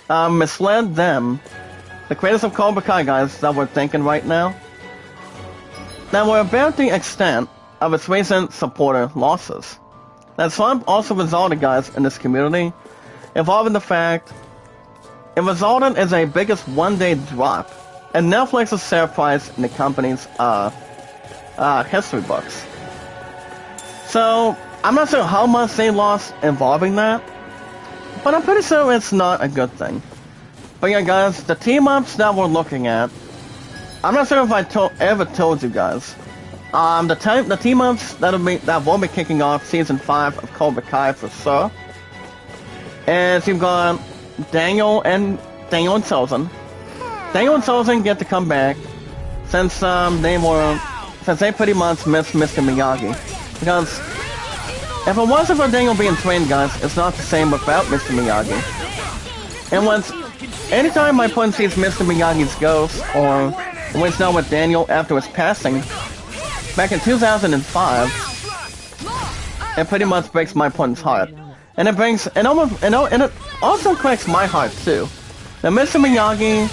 misled them, the creators of Cobra Kai, guys, that we're thinking right now, that were about the extent of its recent supporter losses. That slump also resulted, guys, in this community, involving the fact it resulted in a biggest one-day drop in Netflix's share price in the company's history books. So, I'm not sure how much they lost involving that, But I'm pretty sure it's not a good thing. But yeah, guys, the team-ups that we're looking at, I'm not sure if I ever told you guys. The team-ups that will be kicking off Season 5 of Cobra Kai for sure. Is you've got Daniel and Chosen. Daniel and Chosen get to come back since they pretty much missed Mr. Miyagi. Because if it wasn't for Daniel being trained, guys, it's not the same without Mr. Miyagi. And anytime my opponent sees Mr. Miyagi's ghost, or when it's done with Daniel after his passing, back in 2005, it pretty much breaks my opponent's heart. And it also cracks my heart too. Now Mr. Miyagi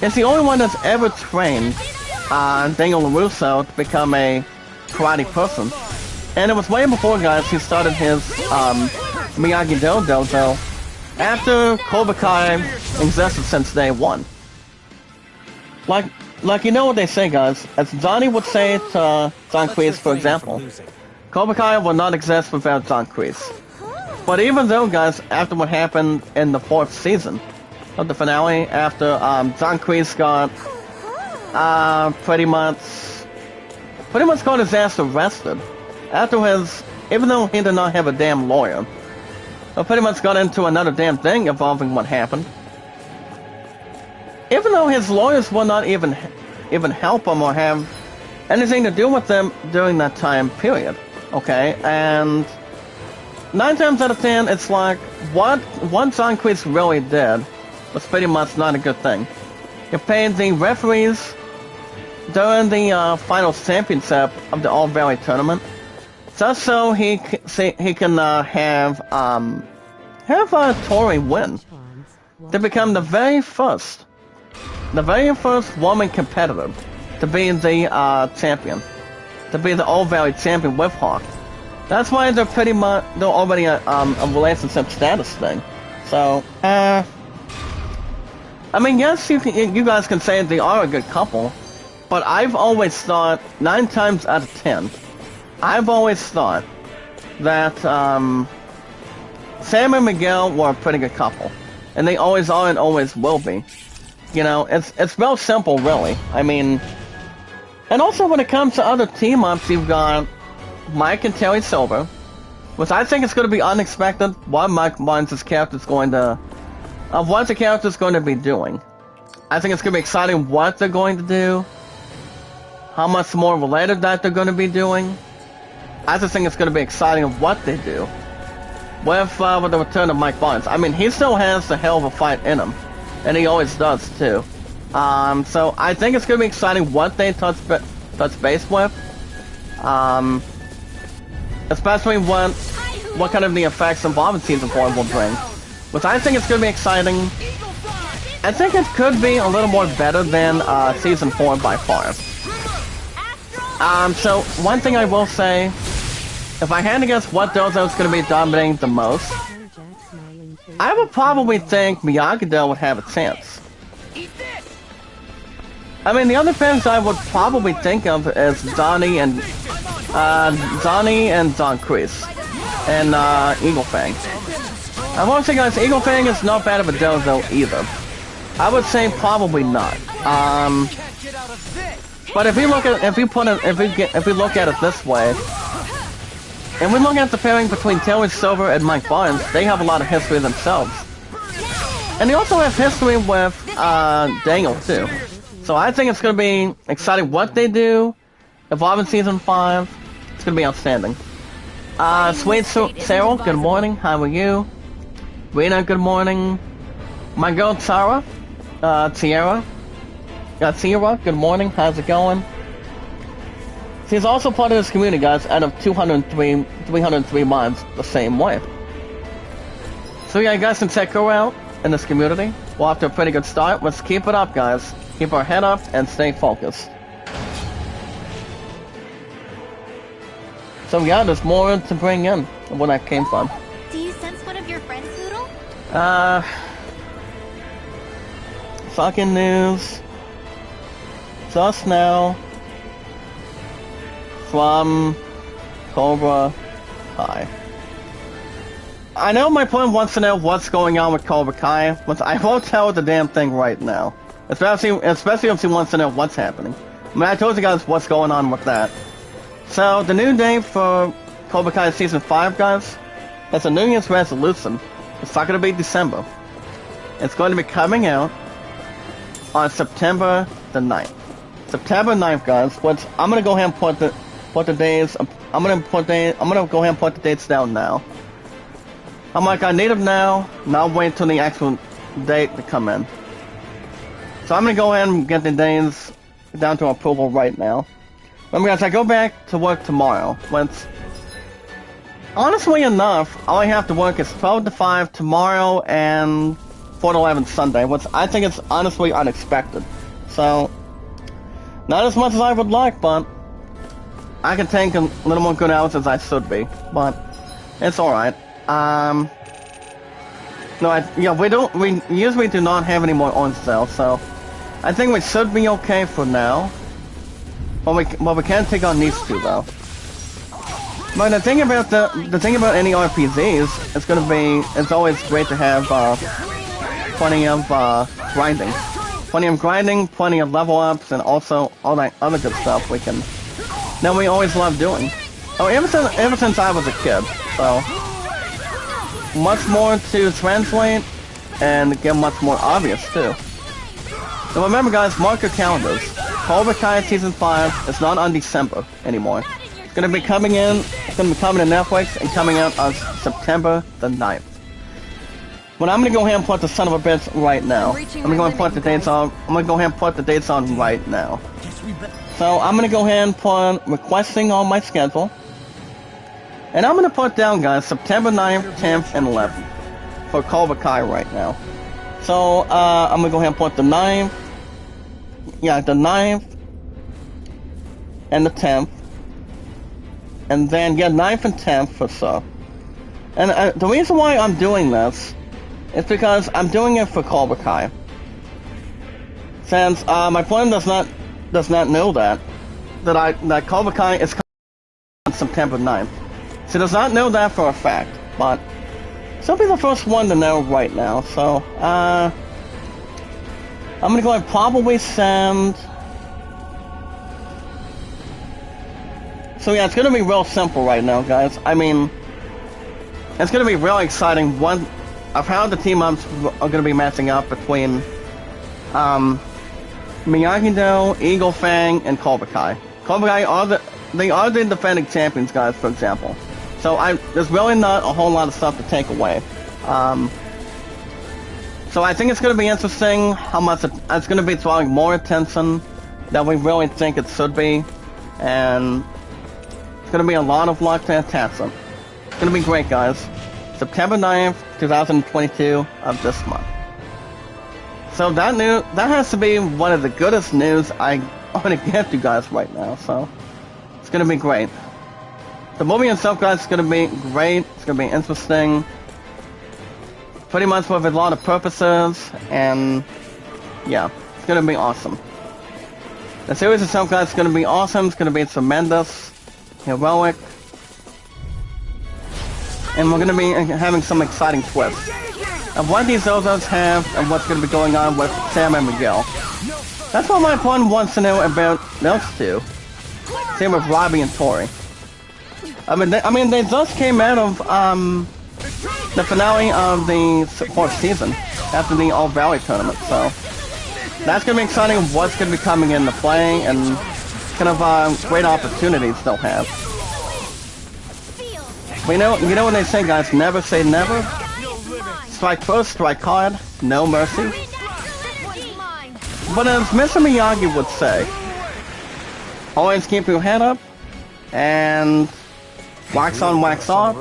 is the only one that's ever trained Daniel LaRusso to become a karate person. And it was way before, guys, he started his Miyagi-Do dojo after Cobra Kai existed since day one. Like you know what they say, guys, as Johnny would say to John Kreese, for example, Cobra Kai will not exist without John Kreese. But even though, guys, after what happened in the 4th season of the finale, after John Kreese got pretty much got his ass arrested, even though he did not have a damn lawyer, but pretty much got into another damn thing involving what happened. Even though his lawyers will not even help him or have anything to do with them during that time period, okay? And 9 times out of 10, it's like, what John Kreese really did was pretty much not a good thing. He paid the referees during the final championship of the All Valley tournament, just so he can have Tori win to become the very first woman competitor to be the champion, to be the All Valley champion with Hawk. That's why they're already a relationship status thing. So, I mean, yes, you guys can say they are a good couple, but I've always thought, 9 times out of 10, I've always thought that Sam and Miguel were a pretty good couple, and they always are and always will be. You know, it's real simple, really. I mean, and also when it comes to other team-ups, you've got Mike and Terry Silver, which I think is going to be unexpected. What the character's going to be doing. I think it's going to be exciting what they're going to do, how much more related that they're going to be doing. I just think it's going to be exciting of what they do with the return of Mike Barnes. I mean, he still has the hell of a fight in him, and he always does too. So I think it's going to be exciting what they touch base with, especially what kind of the effects involved in Season 4 will bring. Which I think it's going to be exciting. I think it could be a little more better than Season 4 by far. So one thing I will say, if I had to guess what dojo is going to be dominating the most, I would probably think Miyagi-Do would have a chance. I mean, the other things I would probably think of is Donnie and John Kreese and Eagle Fang. I won't say, guys, Eagle Fang is not bad of a dojo either. I would say probably not. But if we look at it this way, and we look at the pairing between Terry Silver and Mike Barnes, they have a lot of history themselves. And they also have history with Daniel too. So I think it's going to be exciting what they do. Evolve in Season 5, it's going to be outstanding. Sweet Sarah, good morning, how are you? Rena, good morning. My girl Tara, Tiara, good morning, how's it going? She's also part of this community, guys, out of 303 mods the same way. So yeah, you guys can check her out in this community. We're off to a pretty good start. Let's keep it up, guys. Keep our head up and stay focused. So yeah, there's more to bring in than where that came from. Do you sense one of your friends, Poodle? Fucking news. Just now. From Cobra Kai. I know my opponent wants to know what's going on with Cobra Kai, but I won't tell the damn thing right now. Especially if she wants to know what's happening. I mean, I told you guys what's going on with that. So, the new date for Cobra Kai Season 5, guys, that's a New Year's resolution. It's not going to be December. It's going to be coming out on September the 9th. September 9th, guys, which I'm going to go ahead and put the days, I'm going to go ahead and put the dates down now. I'm like, I need them now, not wait till the actual date to come in. So I'm going to go ahead and get the days down to approval right now. Remember guys, I go back to work tomorrow, which, honestly enough, all I have to work is 12 to 5 tomorrow and 4 to 11 Sunday, which I think is honestly unexpected. So, not as much as I would like, but I can take a little more good hours as I should be, but it's alright. We usually do not have any more on sale, so I think we should be okay for now. But we can take on these two though. But the thing about any RPGs, it's always great to have plenty of grinding, plenty of level ups, and also all that other good stuff that we always love doing. Oh, ever since I was a kid, so much more to translate and get much more obvious too. So remember guys, mark your calendars. Cobra Kai Season 5 is not on December anymore. It's going to be coming to Netflix and coming out on September the 9th. But I'm going to go ahead and put the son of a bitch right now. I'm going to go ahead and put the dates on right now. So I'm going to go ahead and put requesting on my schedule. And I'm going to put down, guys, September 9th, 10th, and 11th for Cobra Kai right now. So, I'm going to go ahead and put the 9th, the 9th, and the 10th. And then, 9th and 10th for sure. And the reason why I'm doing this is because I'm doing it for Cobra Kai. Since, my plan does not know that Cobra Kai is coming on September 9th. She does not know that for a fact, but she'll be the first one to know right now, so, I'm gonna go ahead and probably send... So yeah, it's gonna be real simple right now, guys. I mean, it's gonna be really exciting. I've how the team ups are gonna be matching up between, Miyagi-Do, Eagle Fang, and Cobra Kai. Cobra Kai they are the defending champions, guys, for example. So there's really not a whole lot of stuff to take away. So I think it's going to be interesting how much it's going to be drawing more attention than we really think it should be. And it's going to be a lot of luck to attach them. It's going to be great, guys. September 9th, 2022 of this month. So that has to be one of the goodest news I'm going to give you guys right now. So it's going to be great. The movie itself, guys, is going to be great. It's going to be interesting. Pretty much with a lot of purposes. And, yeah, it's going to be awesome. The series itself, guys, is going to be awesome. It's going to be tremendous, heroic. And we're going to be having some exciting twists of what these Zozos have and what's going to be going on with Sam and Miguel. That's what my opponent wants to know about those two. Same with Robbie and Tori. I mean, they just came out of the finale of the 4th season after the All Valley tournament, so that's gonna be exciting. What's gonna be coming into play and kind of great opportunities they'll have. But you know what they say, guys? Never say never. Strike first, strike hard, no mercy. But as Mr. Miyagi would say, always keep your head up and wax on, wax off,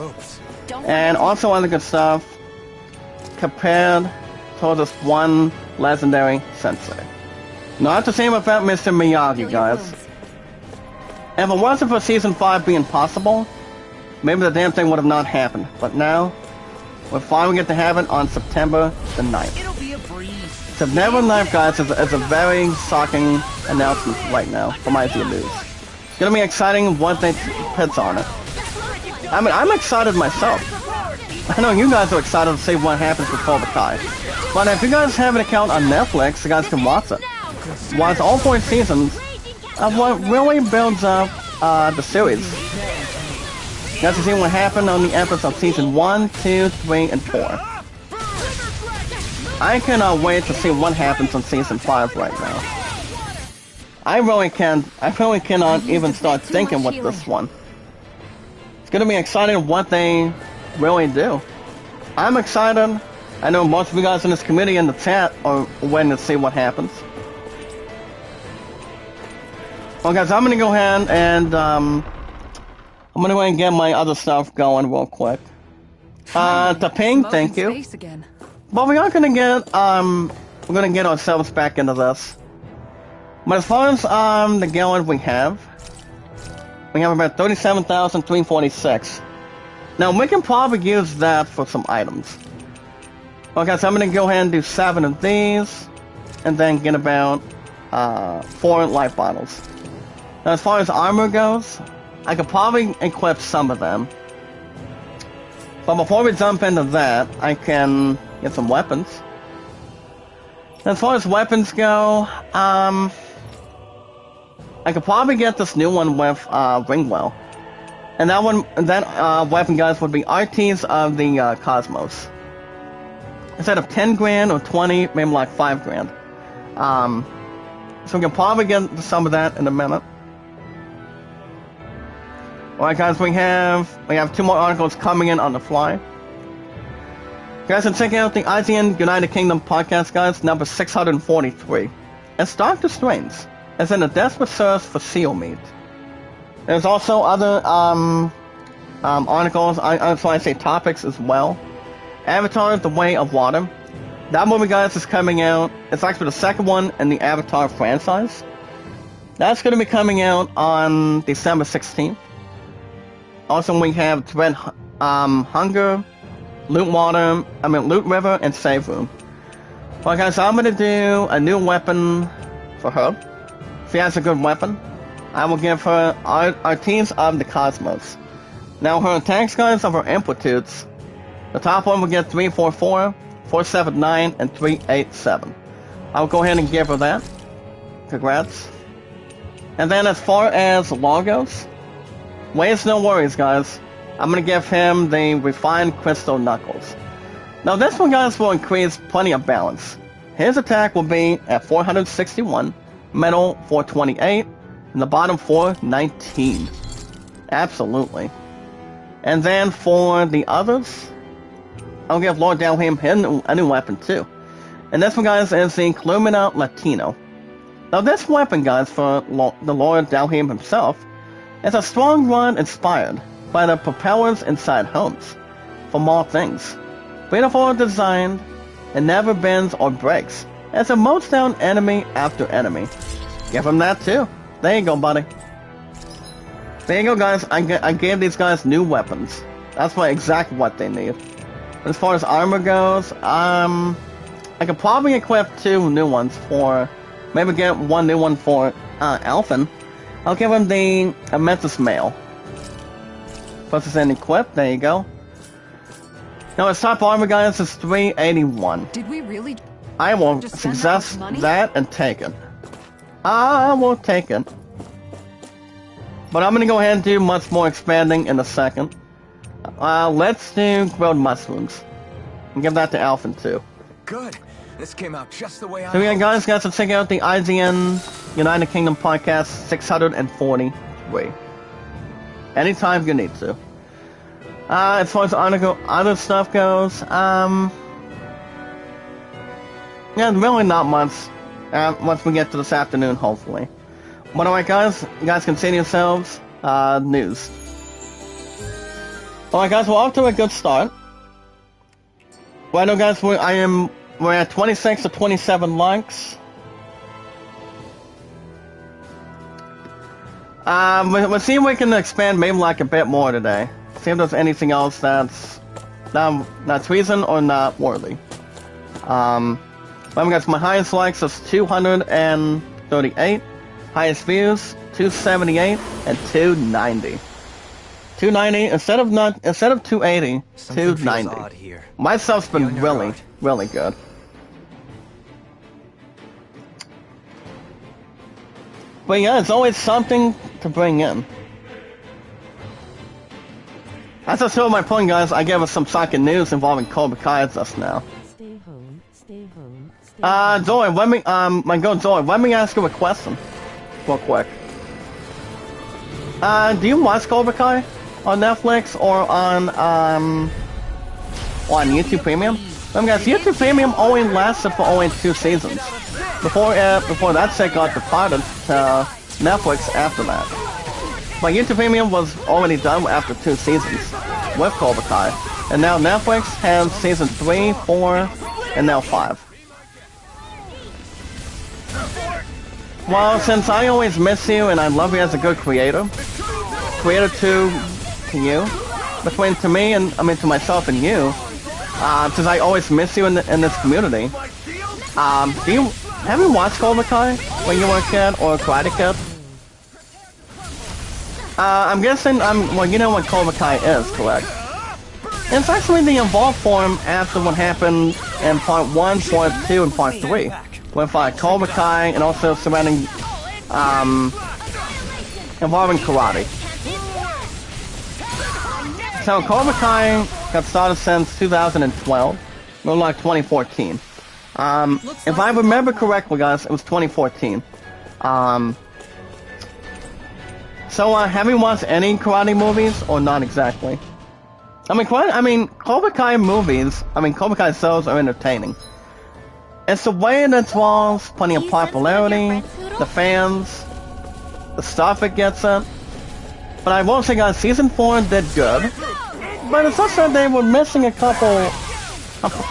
and also other good stuff compared to this one legendary sensei. Not the same about Mr. Miyagi, guys. If it wasn't for Season 5 being possible, maybe the damn thing would have not happened. But now, we're finally going to have it on September the 9th. It'll be a breeze. September 9th, guys, is a very shocking announcement right now from IZ News. It's going to be exciting what they put on it. I mean, I'm excited myself. I know you guys are excited to see what happens with Cobra Kai. But if you guys have an account on Netflix, you guys can watch it. Watch all 4 seasons of what really builds up the series. You guys can see what happened on the episodes of season 1, 2, 3, and 4. I cannot wait to see what happens on season 5 right now. I really cannot even start thinking with this one. It's gonna be exciting what they really do. I'm excited. I know most of you guys in this community in the chat are waiting to see what happens. Well guys, I'm gonna go ahead and I'm gonna go ahead and get my other stuff going real quick. To ping, thank you. But we are gonna get we're gonna get ourselves back into this. But as far as the gallon we have about 37,346. Now we can probably use that for some items. Okay, so I'm gonna go ahead and do 7 of these, and then get about 4 life bottles. Now as far as armor goes, I could probably equip some of them. But before we jump into that, I can get some weapons. As far as weapons go, I could probably get this new one with Ringwell. And that weapon, guys, would be RTs of the Cosmos. Instead of 10 grand or 20, maybe like 5 grand. So we can probably get some of that in a minute. Alright guys, we have 2 more articles coming in on the fly. You guys can check out the IGN United Kingdom podcast, guys, number 643. It's Doctor Strange. It's in a desperate search for seal meat. There's also other articles, so I say topics as well. Avatar: The Way of Water. That movie, guys, is coming out. It's actually the second one in the Avatar franchise. That's going to be coming out on December 16th. Also, we have Dread Hunger, Loot River, and Save Room. Well, guys, I'm going to do a new weapon for her. If she has a good weapon, I will give her RTs of the Cosmos. Now, her attacks, guys, of her amplitudes. The top one will get 344, 479, and 387. I'll go ahead and give her that. Congrats. And then as far as logos, Wade's no worries, guys. I'm gonna give him the Refined Crystal Knuckles. Now this one, guys, will increase plenty of balance. His attack will be at 461, metal 428, and the bottom 419. Absolutely. And then for the others, I'll give Lord Dalham a new weapon too. And this one, guys, is the Clumina Latino. Now this weapon, guys, for the Lord Dalham himself, is a strong run inspired by the propellers inside homes. From all things. Beautiful designed, it never bends or breaks. It's a motes down enemy after enemy. Give him that too. There you go, buddy. There you go, guys. I gave these guys new weapons. That's exactly what they need. As far as armor goes, I could probably equip 2 new ones for, maybe get 1 new one for Alphen. I'll give him the Amethyst Mail. Plus it's an equip, there you go. Now his top armor, guys, is 381. Did we really I will success that and take it. I will take it. But I'm gonna go ahead and do much more expanding in a second. Let's do grilled mushrooms. And give that to Alphen too. Good. This came out just the way I. So yeah, guys, to check out the IGN United Kingdom podcast 643. Anytime you need to. As far as other stuff goes, yeah, really not much. Once we get to this afternoon, hopefully. But alright, guys, you guys can see yourselves. News. Alright, guys, we're off to a good start. Well, I know, guys, we're at 26 to 27 likes. We'll see if we can expand maybe like a bit more today. See if there's anything else that's not reason or not worthy. Well, guys, my highest likes is 238, highest views 278 and 290. 290 instead of 280, Something feels 290. odd here. My stuff's been You're really, right. really good. But yeah, it's always something to bring in. As I told my point, guys, I gave us some shocking news involving Cobra Kai just now. Stay home, stay home, stay home. Zoe, let me, my girl Zoe, let me ask you a question, real quick. Do you watch Cobra Kai on Netflix or on YouTube Premium? Guys, YouTube Premium only lasted for only 2 seasons. Before that set got departed to Netflix after that. But YouTube Premium was already done after 2 seasons with Cobra Kai. And now Netflix has season 3, 4, and now 5. Well, since I always miss you and I love you as a good creator to you, to myself and you, since I always miss you in this community, have you watched Cobra Kai when you were a kid or a Karate Kid? I'm guessing, well, you know what Cobra Kai is, correct? It's actually the evolved form after what happened in Part 1, Part 2, and Part 3. With Cobra Kai and also surrounding, involving karate. So Cobra Kai got started since 2012, or like 2014. If I remember correctly, guys, it was 2014. So, have you watched any karate movies, or not exactly? Cobra Kai movies, Cobra Kai shows are entertaining. It's the way it draws plenty of popularity, the fans, the stuff it gets in. But I will say, guys, Season 4 did good. But it's also they were missing a couple...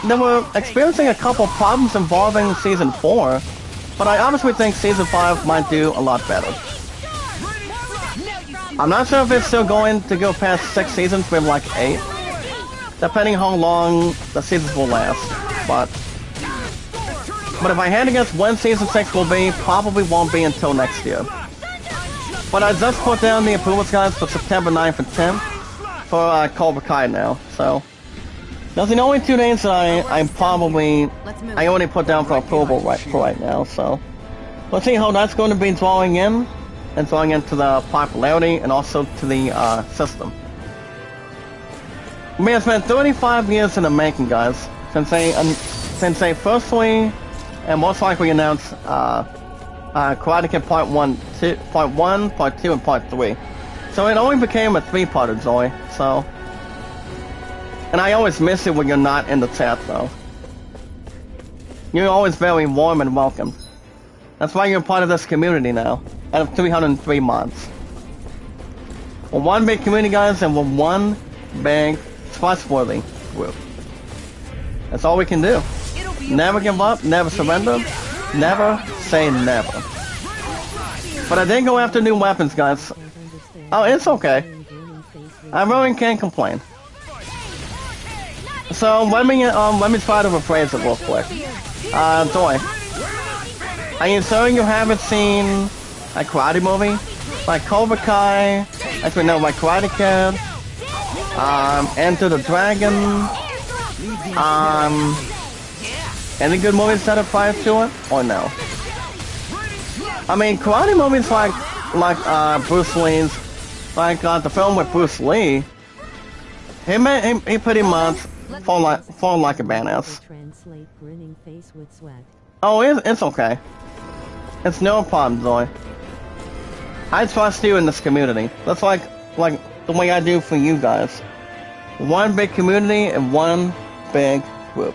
They were experiencing a couple problems involving Season 4. But I honestly think Season 5 might do a lot better. I'm not sure if it's still going to go past 6 seasons, maybe like 8. Depending how long the seasons will last. But if I had to guess when Season 6 will be, probably won't be until next year. But I just put down the approvals, guys, for September 9th and 10th for Cobra Kai now. So those are the only 2 days that I only put down for approval right now. So let's see how that's going to be drawing in, and drawing into the popularity and also to the system. It's been 35 years in the making, guys, since they firstly and most likely announced Karate Kid Part 1, Part 2, and Part 3. So it only became a 3-parter, Zoe, so... And I always miss it when you're not in the chat, though. You're always very warm and welcome. That's why you're part of this community now, out of 303 mods. We're one big community, guys, and we're one big, trustworthy group. That's all we can do. Never give up, never surrender, never say never. But I did go after new weapons, guys. Oh, it's okay. I really can't complain. So let me try to rephrase it real quick. Joy, are you sure you haven't seen a karate movie? Like Cobra Kai, actually no, like Karate Kid, Enter the Dragon, any good movies that are prior to it, or no? Karate movies like Bruce Lee's, like the film with Bruce Lee, he pretty much fall like a badass. Translate grinning face with sweat. Oh, it's okay. It's no problem, Zoe. I trust you in this community. That's like the way I do for you guys. One big community and one big group.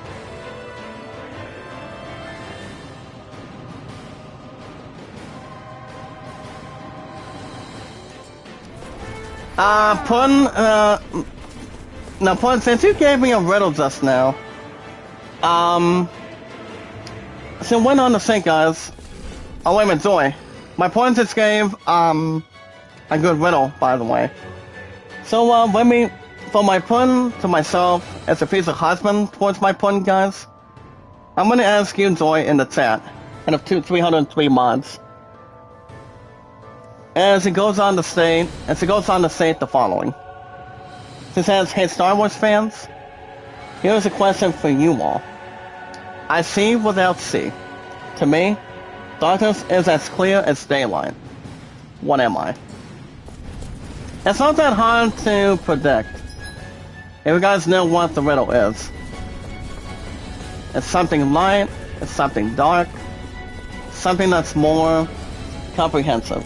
Now, Pun, since you gave me a riddle just now, so went on to say, guys, oh wait a minute, Zoe, my Pun just gave, a good riddle, by the way. So, for my Pun to myself, as a piece of husband towards my Pun, guys, I'm gonna ask you, Zoe, in the chat, and of 303 mods, as it goes on to state the following. It says, hey Star Wars fans, here's a question for you all. I see without see. To me, darkness is as clear as daylight. What am I? It's not that hard to predict. If you guys know what the riddle is. It's something light, it's something dark, something that's more comprehensive.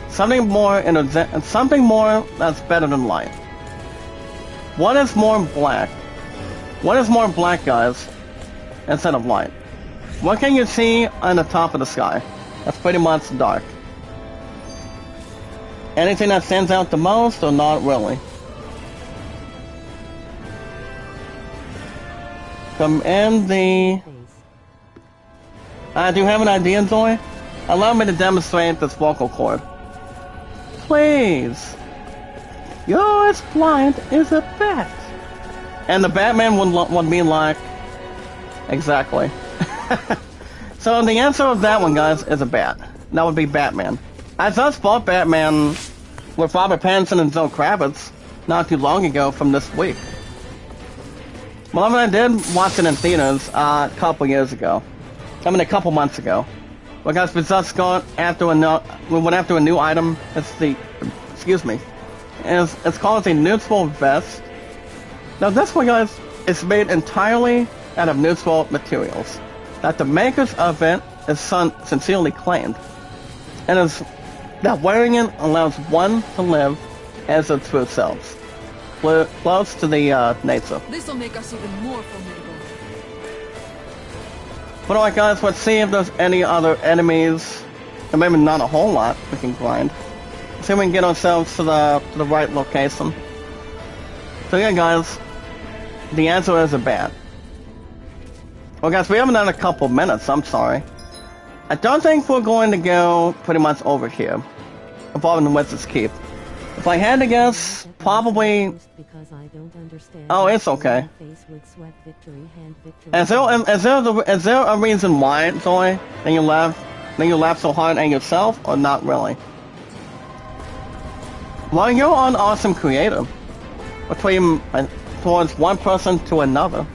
Something more that's better than light. What is more black? What is more black, guys, instead of light? What can you see on the top of the sky? That's pretty much dark. Anything that stands out the most, or not really? From in the... do you have an idea, Zoe? Allow me to demonstrate this vocal cord. Please. You're as blind as a bat. And the Batman would be like... Exactly. So the answer of that one, guys, is a bat. That would be Batman. I just bought Batman with Robert Pattinson and Zoe Kravitz not too long ago from this week. Well, I did watch it in theaters a couple years ago. I mean, a couple months ago. Because we just got after we went after a new item. It's the, excuse me. It's called the neutral vest. Now this one, guys, is made entirely out of neutral materials. That the makers of it is sincerely claimed. And is that wearing it allows one to live as their true selves. Close to the nature. This'll make us even more formidable. But alright guys, let's see if there's any other enemies. And maybe not a whole lot we can grind. See if we can get ourselves to the right location. So yeah guys, the answer is a bat. Well guys, we haven't done a couple minutes, I'm sorry. I don't think we're going to go pretty much over here. Involving the Wizard's Keep. If I had to guess, probably... Oh, it's okay. Is there a reason why, Zoe, that you laugh so hard at yourself, or not really? Well, you're an awesome creator. Between towards one person to another.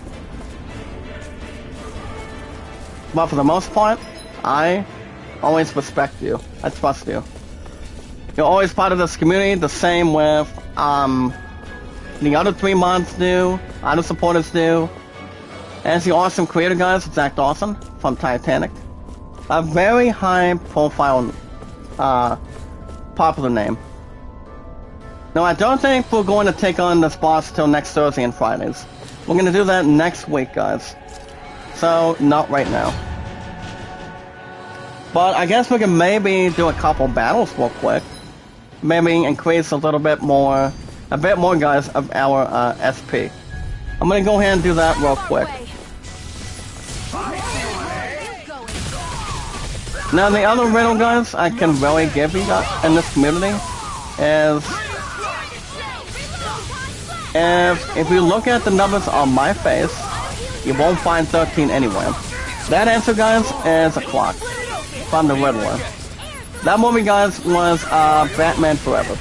But for the most part, I always respect you. I trust you. You're always part of this community, the same with the other 3 mods do, other supporters do. As the awesome creator, guys, it's Zach Dawson from Titanic. A very high profile, popular name. Now, I don't think we're going to take on this boss till next Thursday and Fridays. We're going to do that next week, guys. So, not right now. But I guess we can maybe do a couple battles real quick. Maybe increase a bit more, guys, of our SP. I'm gonna go ahead and do that real quick. Now the other riddle, guys, I can really give you guys in this community is if you look at the numbers on my face, you won't find 13 anywhere. That answer, guys, is a clock from the Riddler. That movie, guys, was Batman Forever.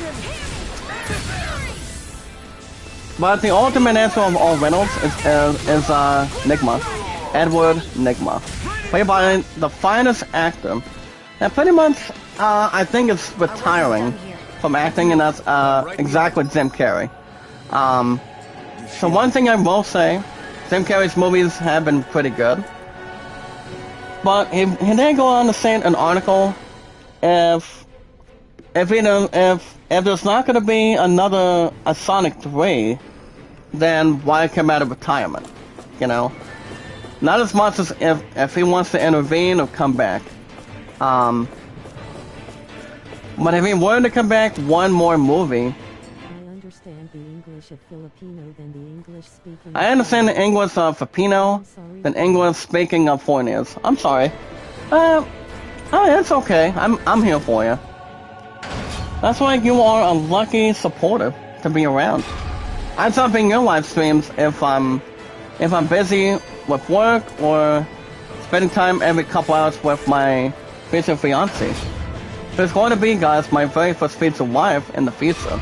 But the ultimate answer of all riddles is Nigma. Edward Nigma. Played by the finest actor. And pretty much, I think it's retiring from acting, and that's exactly Jim Carrey. So one thing I will say, Jim Carrey's movies have been pretty good. But he did go on to say in an article, if there's not going to be a Sonic 3, then why come out of retirement? You know, not as much as if he wants to intervene or come back. But if he were to come back one more movie, The English of Filipino than the English speaking. I understand the English of Filipino than English speaking of foreigners. I'm sorry. It's okay. I'm here for you. That's why you are a lucky supporter to be around. I jump in your live streams if I'm busy with work or spending time every couple hours with my future fiancé. There's going to be, guys, my very first future wife in the future.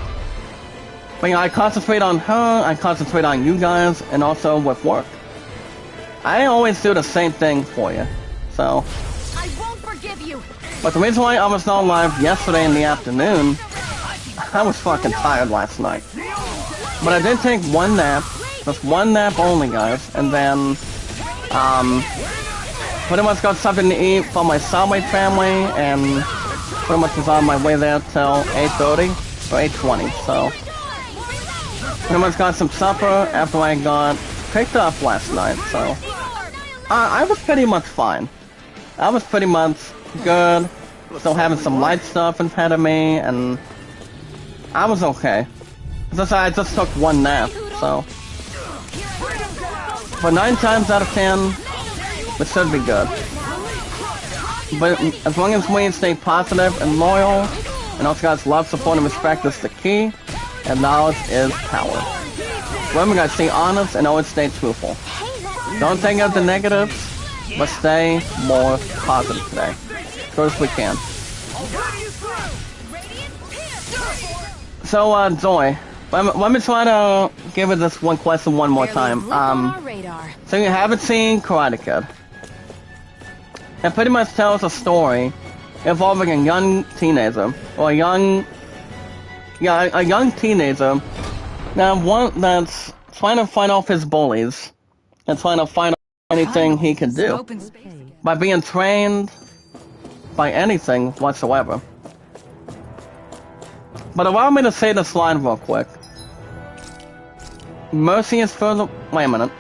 But you know, I concentrate on her, I concentrate on you guys, and also with work. I always do the same thing for you, so. I won't forgive you. But the reason why I was not live yesterday in the afternoon, I was fucking tired last night. But I did take one nap, just one nap only, guys, and then, pretty much got something to eat for my Subway family, and pretty much was on my way there till 8:30 or 8:20, so. Pretty much got some supper after I got picked up last night, so. I was pretty much fine. I was pretty much good, still having some light stuff in front of me, and I was okay. I just took one nap, so. But 9 times out of 10, it should be good. But as long as we stay positive and loyal, and also guys love, support, and respect is the key, and knowledge is power. Remember guys, stay honest and always stay truthful. Don't take out the negatives, but stay more positive today. As good as we can. So, Zoe, let me try to give it this one question one more time. So you haven't seen Karate Kid. It pretty much tells a story involving a young teenager, or a young teenager, now one that's trying to fight off his bullies, and trying to find anything he can do, by being trained by anything whatsoever. But allow me to say this line real quick. Mercy is for the... Wait a minute.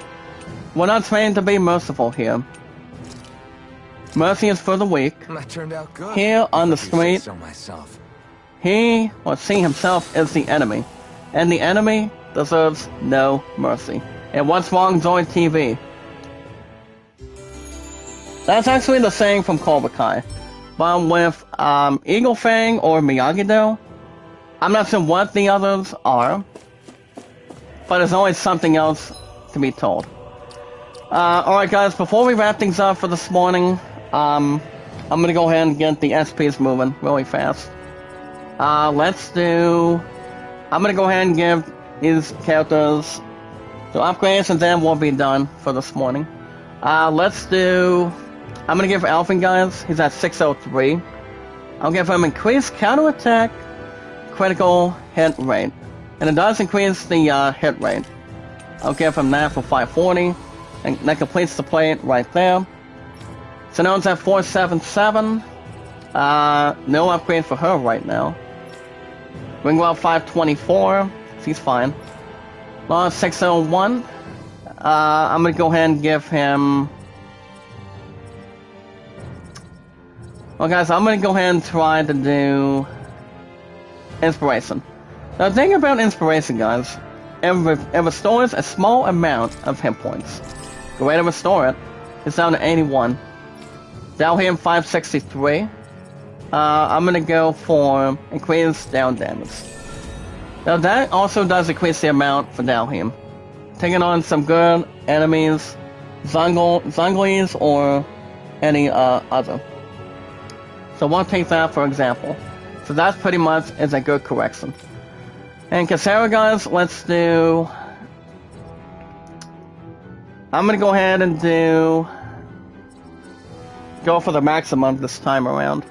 We're not trained to be merciful here. Mercy is for the weak. That turned out good. Here on the street, he or she himself is the enemy. And the enemy deserves no mercy. And what's wrong, Zoe TV? That's actually the saying from Cobra Kai. But with Eagle Fang or Miyagi-Do, I'm not sure what the others are, but there's always something else to be told. Alright guys, before we wrap things up for this morning, I'm gonna go ahead and get the SPs moving really fast. I'm gonna go ahead and give these characters the upgrades and then we'll be done for this morning. I'm gonna give Alvin, guys, he's at 603. I'll give him increased counterattack, critical hit rate. And it does increase the hit rate. I'll give him that for 540. And that completes the plate right there. So now it's at 477. No upgrade for her right now. We can go up 524. She's fine. Law 601. I'm gonna go ahead and give him... Well guys, I'm gonna go ahead and try to do... Inspiration. Now the thing about Inspiration, guys, it restores a small amount of hit points. The way to restore it is down to 81. Down here in 563. I'm gonna go for increased down damage. Now that also does increase the amount for Dalhim. Taking on some good enemies, Zonglis or any other. So we'll take that for example. So that pretty much is a good correction. And Casera, guys, let's do... I'm gonna go ahead and go for the maximum this time around.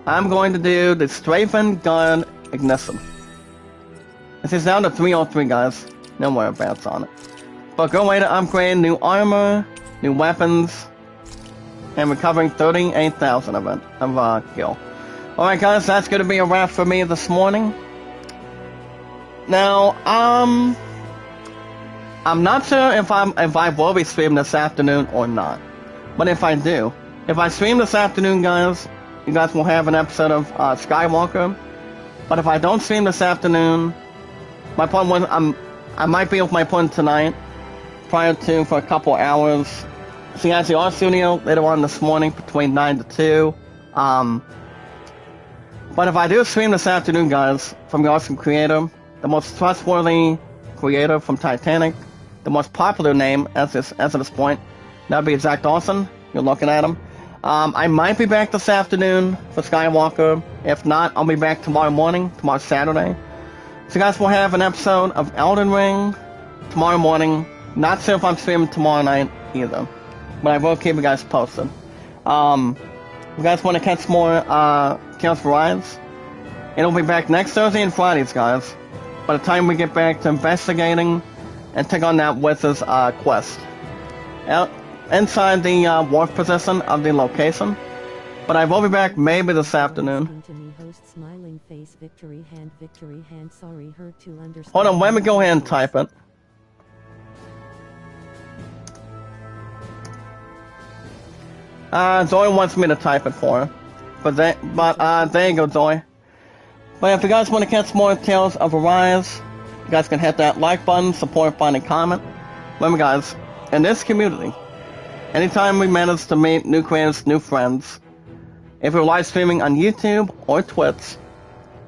I'm going to do the Strafen Gun Ignition. This is down to 303, guys. No whereabouts on it. But good way to upgrade new armor, new weapons, and recovering 38,000 of it, gil. Alright guys, that's gonna be a wrap for me this morning. Now, I'm not sure if I will be streaming this afternoon or not. But if I do, if I stream this afternoon, guys, you guys will have an episode of Skywalker. But if I don't stream this afternoon, my point was I might be with my point tonight, prior to for a couple hours. See guys, the art studio later on this morning between 9 to 2. But if I do stream this afternoon, guys, from the awesome creator, the most trustworthy creator from Titanic, the most popular name as of this point, that'd be Zach Dawson. You're looking at him. I might be back this afternoon for Skywalker. If not, I'll be back tomorrow morning, tomorrow Saturday. So guys, we'll have an episode of Elden Ring tomorrow morning. Not sure if I'm streaming tomorrow night either, but I will keep you guys posted. If you guys want to catch more Tales of Arise, it'll be back next Thursday and Fridays, guys. By the time we get back to investigating and take on that Wizard's quest. Inside the wharf position of the location. But I will be back maybe this afternoon. Hold on, let me go ahead and type it. Zoe wants me to type it for her. But there you go, Zoe. But if you guys want to catch more Tales of Arise, you guys can hit that like button, support, find, and comment. Remember guys, in this community, anytime we manage to meet new creators, new friends, if we're live streaming on YouTube or Twitch,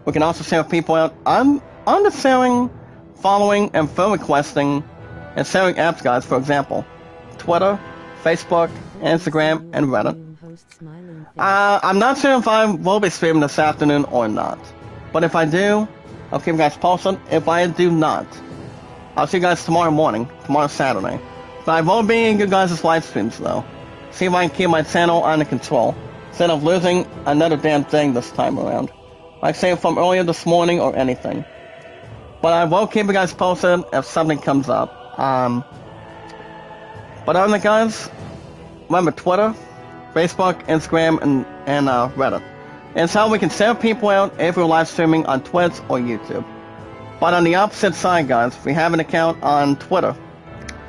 we can also share people out on the sharing, following, and friend requesting, and sharing apps, guys, for example, Twitter, Facebook, Instagram, and Reddit. I'm not sure if I will be streaming this afternoon or not. But if I do, I'll keep you guys posted. If I do not, I'll see you guys tomorrow morning, tomorrow Saturday. But I will be in you guys' live streams, though. See if I can keep my channel under control, instead of losing another damn thing this time around. Like say from earlier this morning or anything. But I will keep you guys posted if something comes up. But other than that, guys, remember Twitter, Facebook, Instagram, and Reddit. It's how we can send people out if we're live streaming on Twitch or YouTube. But on the opposite side, guys, we have an account on Twitter.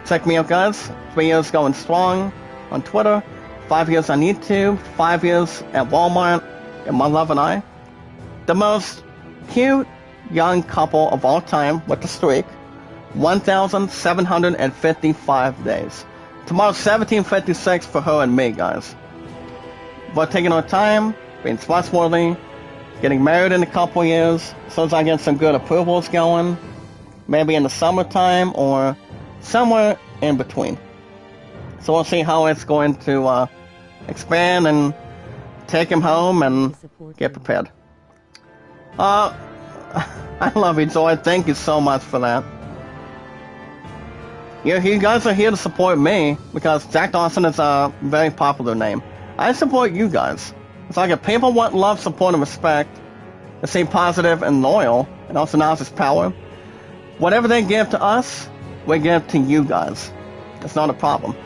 Check me out, guys. 3 years going strong on Twitter, 5 years on YouTube, 5 years at Walmart, and my love and I. The most cute young couple of all time with the streak. 1,755 days. Tomorrow's 1756 for her and me, guys. We're taking our time, being trustworthy, getting married in a couple years, as soon as I get some good approvals going, maybe in the summertime or somewhere in between. So we'll see how it's going to expand and take him home and get prepared. I love you, Zoe. Thank you so much for that. You guys are here to support me because Jack Dawson is a very popular name. I support you guys. It's like if people want love, support, and respect, to stay positive and loyal, and also now it's power. Whatever they give to us, we give to you guys. It's not a problem.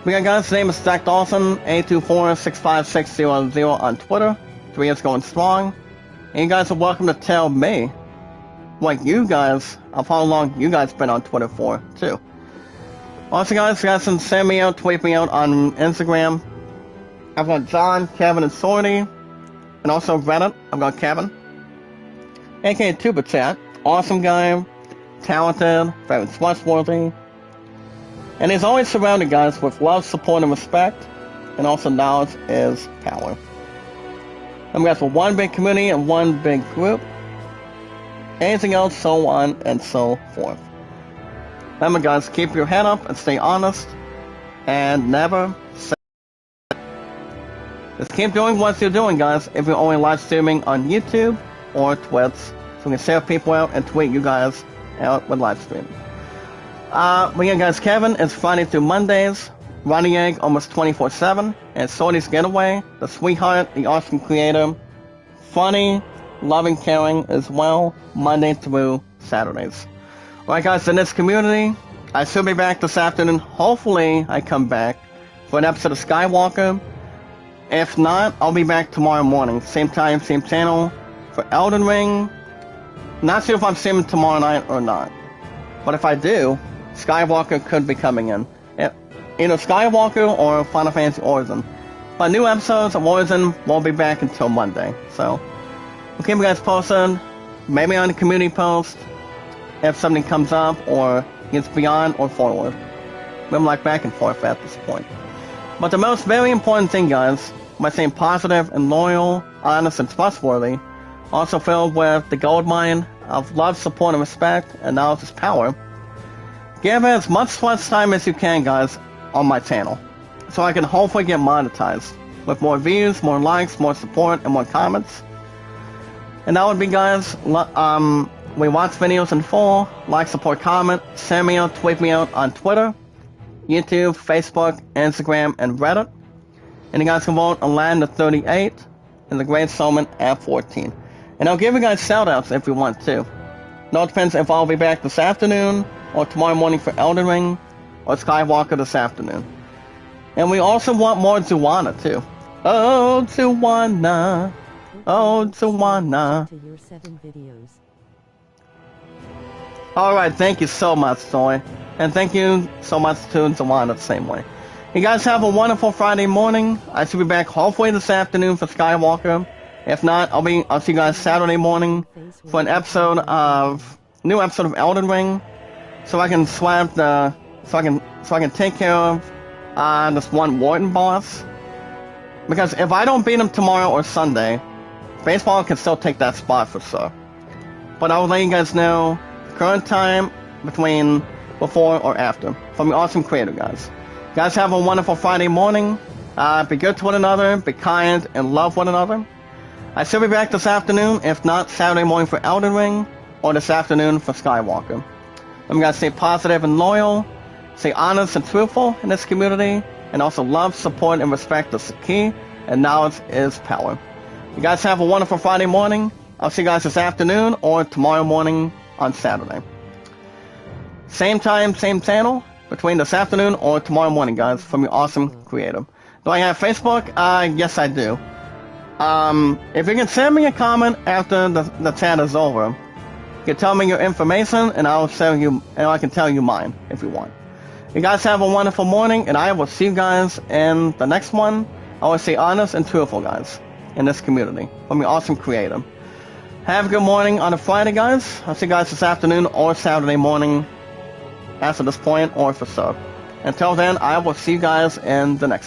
We got guys, his name is Jack Dawson, 824-65600 on Twitter. 3 years going strong. And you guys are welcome to tell me what you guys, of how long you guys been on Twitter for, too. Also, guys, you guys can send me out, tweet me out on Instagram. I've got John, Kevin, and Sorty. And also Reddit, I've got Kevin. aka Tuba Chat. Awesome guy, talented, very trustworthy. And he's always surrounded, guys, with love, support, and respect. And also knowledge is power. And we got for one big community and one big group. Anything else, so on and so forth. Remember, guys, keep your head up and stay honest. And never say. Just keep doing what you're doing, guys, if you're only live streaming on YouTube or Twitch. So we can share people out and tweet you guys out with live streaming. Again, guys, Kevin is Friday through Mondays. Ronnie Egg almost 24/7. And Sorty's Getaway, the sweetheart, the awesome creator. Funny, loving, caring as well, Monday through Saturdays. Alright guys, in this community, I should be back this afternoon. Hopefully I come back for an episode of Skywalker. If not, I'll be back tomorrow morning. Same time, same channel for Elden Ring. Not sure if I'm streaming tomorrow night or not. But if I do, Skywalker could be coming in. Either Skywalker or Final Fantasy Origin. But new episodes of Origin won't be back until Monday. So, we'll keep you guys posted. Maybe on the community post. If something comes up or gets beyond or forward. I'm like back and forth at this point. But the most very important thing, guys, by staying positive and loyal, honest and trustworthy, also filled with the gold mine of love, support, and respect, and knowledge is power. Give it as much time as you can, guys, on my channel, so I can hopefully get monetized with more views, more likes, more support, and more comments. And that would be, guys, we watch videos in full, like, support, comment, send me out, tweet me out on Twitter, YouTube, Facebook, Instagram, and Reddit. And you guys can vote on Land of 38 and the Great Solomon at 14. And I'll give you guys shoutouts if you want to. Now it depends if I'll be back this afternoon, or tomorrow morning for Elden Ring, or Skywalker this afternoon. And we also want more Juana too. Oh, Juana. Oh, Juana. Alright, thank you so much, Joy. And thank you so much to Juana the same way. You guys have a wonderful Friday morning. I should be back hopefully this afternoon for Skywalker. If not, I'll see you guys Saturday morning for an new episode of Elden Ring. So I can swap so I can take care of this one Warden boss. Because if I don't beat him tomorrow or Sunday, baseball can still take that spot for sure. But I will let you guys know current time between before or after from the awesome creator, guys. You guys have a wonderful Friday morning. Be good to one another, be kind, and love one another. I should be back this afternoon, if not Saturday morning for Elden Ring, or this afternoon for Skywalker. I'm gonna stay positive and loyal, stay honest and truthful in this community, and also love, support, and respect is the key, and knowledge is power. You guys have a wonderful Friday morning. I'll see you guys this afternoon or tomorrow morning on Saturday. Same time, same channel, between this afternoon or tomorrow morning, guys, from your awesome creator. Do I have Facebook? Yes, I do. If you can send me a comment after the chat is over, you can tell me your information, and I can tell you mine if you want. You guys have a wonderful morning, and I will see you guys in the next one. I always stay honest and truthful, guys, in this community from your awesome creator. Have a good morning on a Friday, guys. I'll see you guys this afternoon or Saturday morning after this point or for sure. Until then, I will see you guys in the next